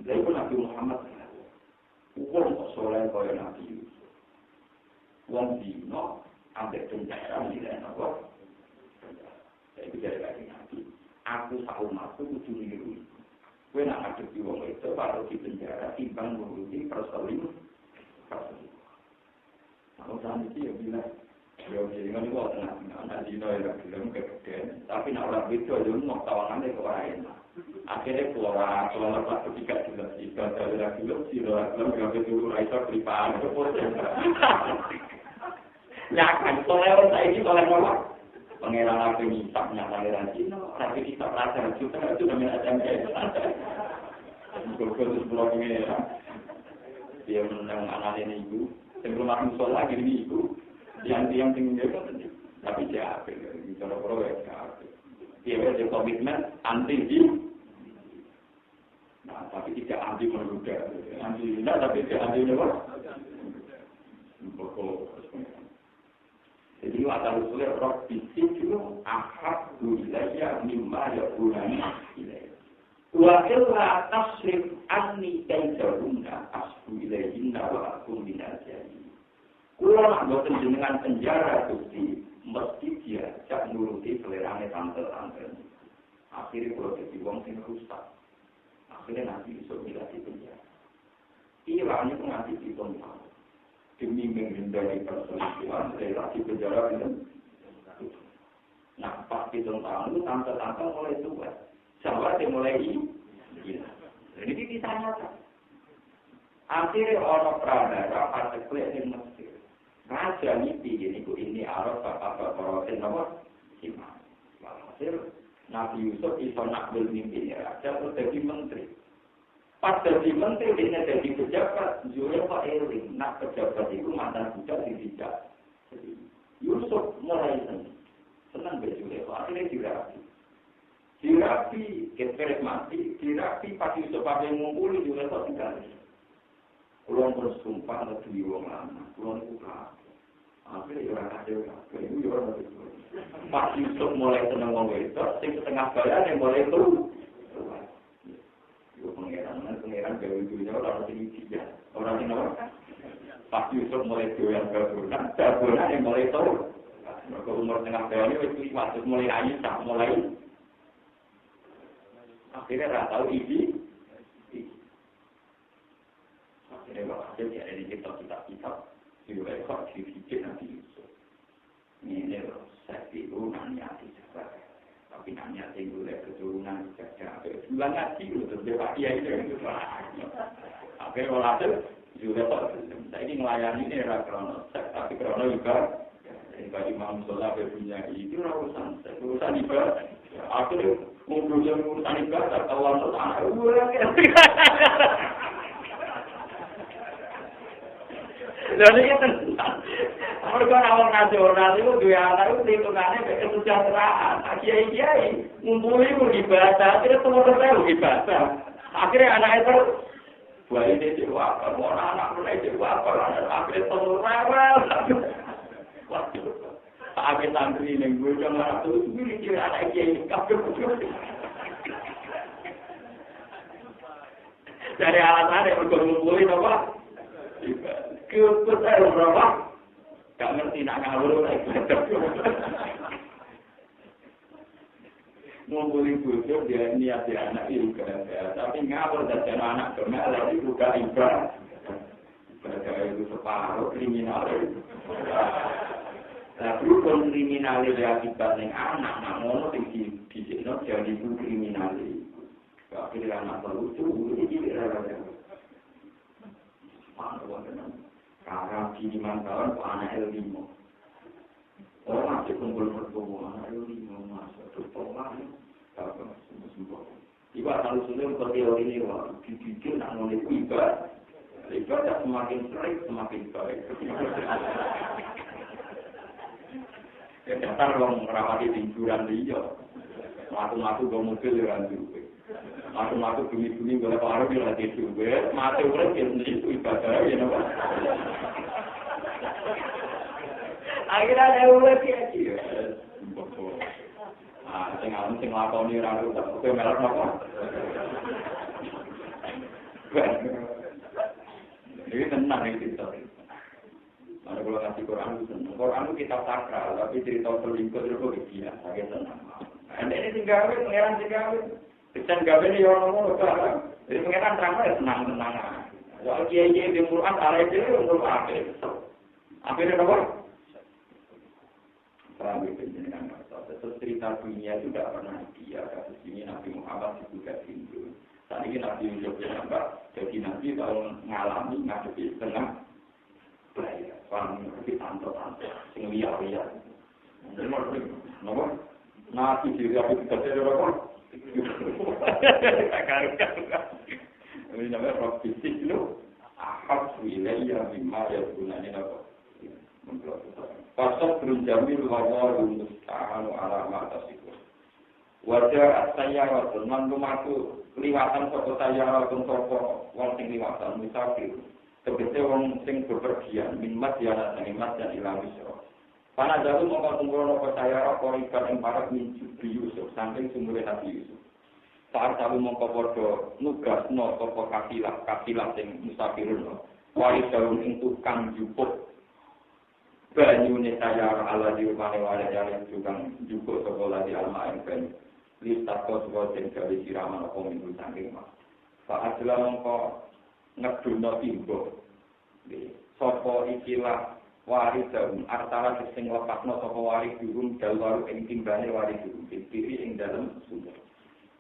Lalu Nabi Muhammad uang soleh kaya Nabi Yusuf. Uang dino ambil penjara tidak apa. Saya bicara lagi Nabi. Aku saumatku kudu niru. Kowe nak ngadepi wong itu baru di penjara timbang ngurusi perselingkuhan. Kalau saat itu ya bilang, ya jangan itu anak dino ya belum kemudian. Tapi nak orang itu aja mau tawangannya ke orang lain. Akhirnya keluar pas ketiga jelas itu ada film nggak betul raisa pripaan ya kan soalnya saya ini kalau mau pengenalan apa misaknya aliran Cina tapi kita rasa juga itu namanya SMK itu sebelum ini dia menang anak ini ibu sebelum aku sholat ini ibu Yang tinggi itu tapi jahat, kalau pro ya jahat. Dia ada komitmen anti di, nah tapi tidak anti meludah, anti tidak tapi tidak anti apa? Jadi watak usulnya roh bisiku ahad wilayah mimma ya ulani wilayah. Wa illa tasrif anni kaidahunna asbu ilayhinna wa akum minajari. Kulo nak boten jenengan penjara Gusti, mesti dia jak nuruti selerane tante-tante. Akhirnya kulo dadi wong sing rusak. Akhirnya nanti iso milati penjara. Ilangnya nanti ditonton. Demi menghindari perselingkuhan, relasi penjara itu. Nah, pas ditonton itu tante-tante mulai tua. Sahabat yang mulai gila. Jadi ditanyakan. Akhirnya orang pradara pada kuliah di Mesir. Raja mimpi ini Arab bapak-bapak Rosin apa? Simah. Walhasil Nabi Yusuf iso nak bermimpi raja terus jadi menteri. Pas jadi menteri dia jadi pejabat. Jual Pak Eling. Nak pejabat itu mantan budak tidak. Yusuf mulai senang berjual. Akhirnya dirapi. Dirapi, keperet mati, dirapi pas Yusuf pakai ngumpuli juga tak tinggal. Pulang bersumpah lebih wong lama, pulang buka. Akhirnya orang ada itu orang ada. Pas Yusuf mulai senang ngomong itu, sing setengah badan yang mulai itu. Yo pangeran gawe dunia orang sing iki orang sing apa? Pas Yusuf mulai doyan gaburan yang mulai itu. Mereka umur tengah badan itu waktu mulai ayu tak mulai. Akhirnya tak tahu ini. Akhirnya waktu dia ada di kitab-kitab mulai kok dipikir nanti Yusuf. Ini loh, saya tiru nanya tidak. Tapi nanya tinggal dari keturunan saja. Bulan ngaji loh, terus dia itu. Akhirnya walhasil juga tak. Saya ini melayani ini era krono, tapi krono juga. Jadi Imam Sholat punya itu urusan ibadah. Akhirnya ngumpulin urusan ibadah, kalau untuk anak Jadi kan, mereka awal nasional itu dua anak itu hitungannya kesejahteraan. Kiai ngumpulin ibadah, akhirnya semua terlalu ibadah. Akhirnya anak itu buat ini diwakar, anak mulai diwakar, akhirnya semua rewel. Pakai santri yang gue jangan tuh kira anak kiai kabeh. Dari alasan yang berkumpulin apa? Kebetulan berapa? Gak ngerti nak ngawur lagi. Ngumpulin bocor dia niat dia anak juga, tapi ngawur dan anak kena lagi buka ibadah. Ibadah itu separuh kriminal itu. Nah, berhubung kriminal itu akibat yang anak, namun itu di jadi kriminal itu. Akhirnya anak terlucu, ini tidak ada. Karena di tahun anak L5. Orang masih kumpul berkumpul anak L5 masuk terus orang semua. Ibu asal usulnya seperti ini, dibikin nak mulai ibadah semakin sering semakin baik. Ya dasar orang merawati tingguran dia, matu-matu ke mobil yang juga, matu-matu bumi-bumi boleh paruh yang lagi juga, matu orang yang itu ibadah ya nampak. Akhirnya ada ulat ya dia. Sing lakoni orang itu tak boleh melak apa. Ini tenang ini cerita. Ada kalau ngasih Quran itu senang. Quran itu kitab sakral, tapi cerita selingkuh itu kok gila, saya senang. Anda ini tinggal, pengeran tinggal. Kecan gawe ini orang-orang lebaran. Jadi pengeran terangnya senang-senang. Soal kiai-kiai di Quran, arah itu untuk apa? Akhirnya apa? Paham itu jenengan maksudnya. Cerita dunia itu tidak pernah dia. Kasus ini Nabi Muhammad juga Hindu. Saat ini Nabi Yusuf Mbak, jadi Nabi kalau ngalami ngadepi setengah. Paham itu tante-tante, sing liya-liya. Jadi mau Nabi diri aku tidak ada apa? Ini namanya roh fisik itu. Ahad wilayah lima ya gunanya apa? Pasal berjamil wallahu musta'anu ala ma tasifun. Wajah saya teman rumahku liwatan sapa saya sapa wong sing liwatan musafir. Tegese wong sing bepergian min Madyan dan ila Misra. Pana dalu mongko tunggu percaya apa ikan ing para minjubi Yusuf saking sumule Nabi Yusuf. Saat dalu mongko padha nugasno sapa kafilah sing musafirun. Wali dalu ing tukang jupuk banyune saya ala di rumah wali jalan tukang jupuk sapa lagi alma ing ben. Listako sebuah sing gawe siraman apa minggu saking mah. Saat dalu mongko ngeduna timbo. Sapa ikilah waris daun antara sing lepasno sapa waris durung dalwaru ing timbane waris durung dipiri ing dalem sumur.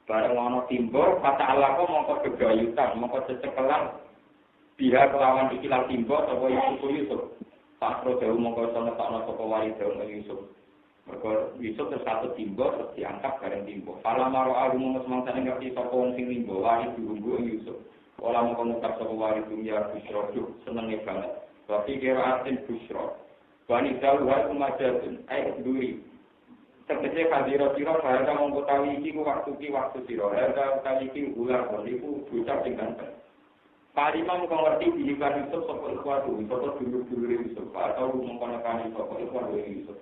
Bareng ana timbo kata Allah kok mongko gegayutan mongko cecekelan biha kelawan ikilah timbo sapa Yusuf. Tak pro daun mongko sono takno sapa waris daun Yusuf. Mergo Yusuf tersatu timbo terus diangkat bareng timbo. Fala maro alu mongko semangsane ngerti sapa wong sing timbo waris durung Yusuf. Ora mongko ngucap sapa waris dunya bisro senenge banget. Tapi kira-kira busro. Bani Dawud umajatun, duri. Tegese kadira-kira bahasa mengkotawi iki waktu sira. Harga utawi iki ular niku bocah sing ganteng. Parima mung ngerti dihibar Yusuf sapa ikhwatu, sapa dulur-dulur Yusuf, atau mung nekani sapa ikhwatu Yusuf.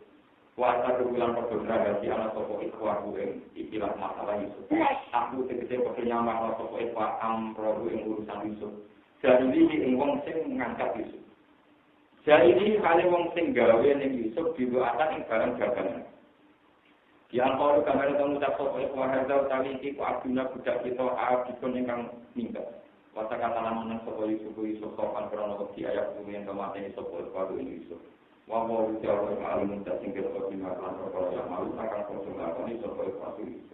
Wasa bulan padha dadi ana sapa ikhwatu ikilah masalah Yusuf. Aku tegese penyamar sapa ikhwat amro ing urusan Yusuf. Jadi ing wong sing ngangkat Yusuf. Jadi ini kali wong sing gawe ning Yusuf didoakan ing barang dagangan. Yang kalau kamera kamu tak sok harga utawi iki kok abduna budak kita abdun ingkang minggat. Wasa kata lamunan sapa Yusuf sopan krana wedi ayat kuwi yang kemate sapa karo Yusuf. Wa wa jawab alim tak sing kira kok dimakan perkara yang malu akan konsumsi sapa Yusuf.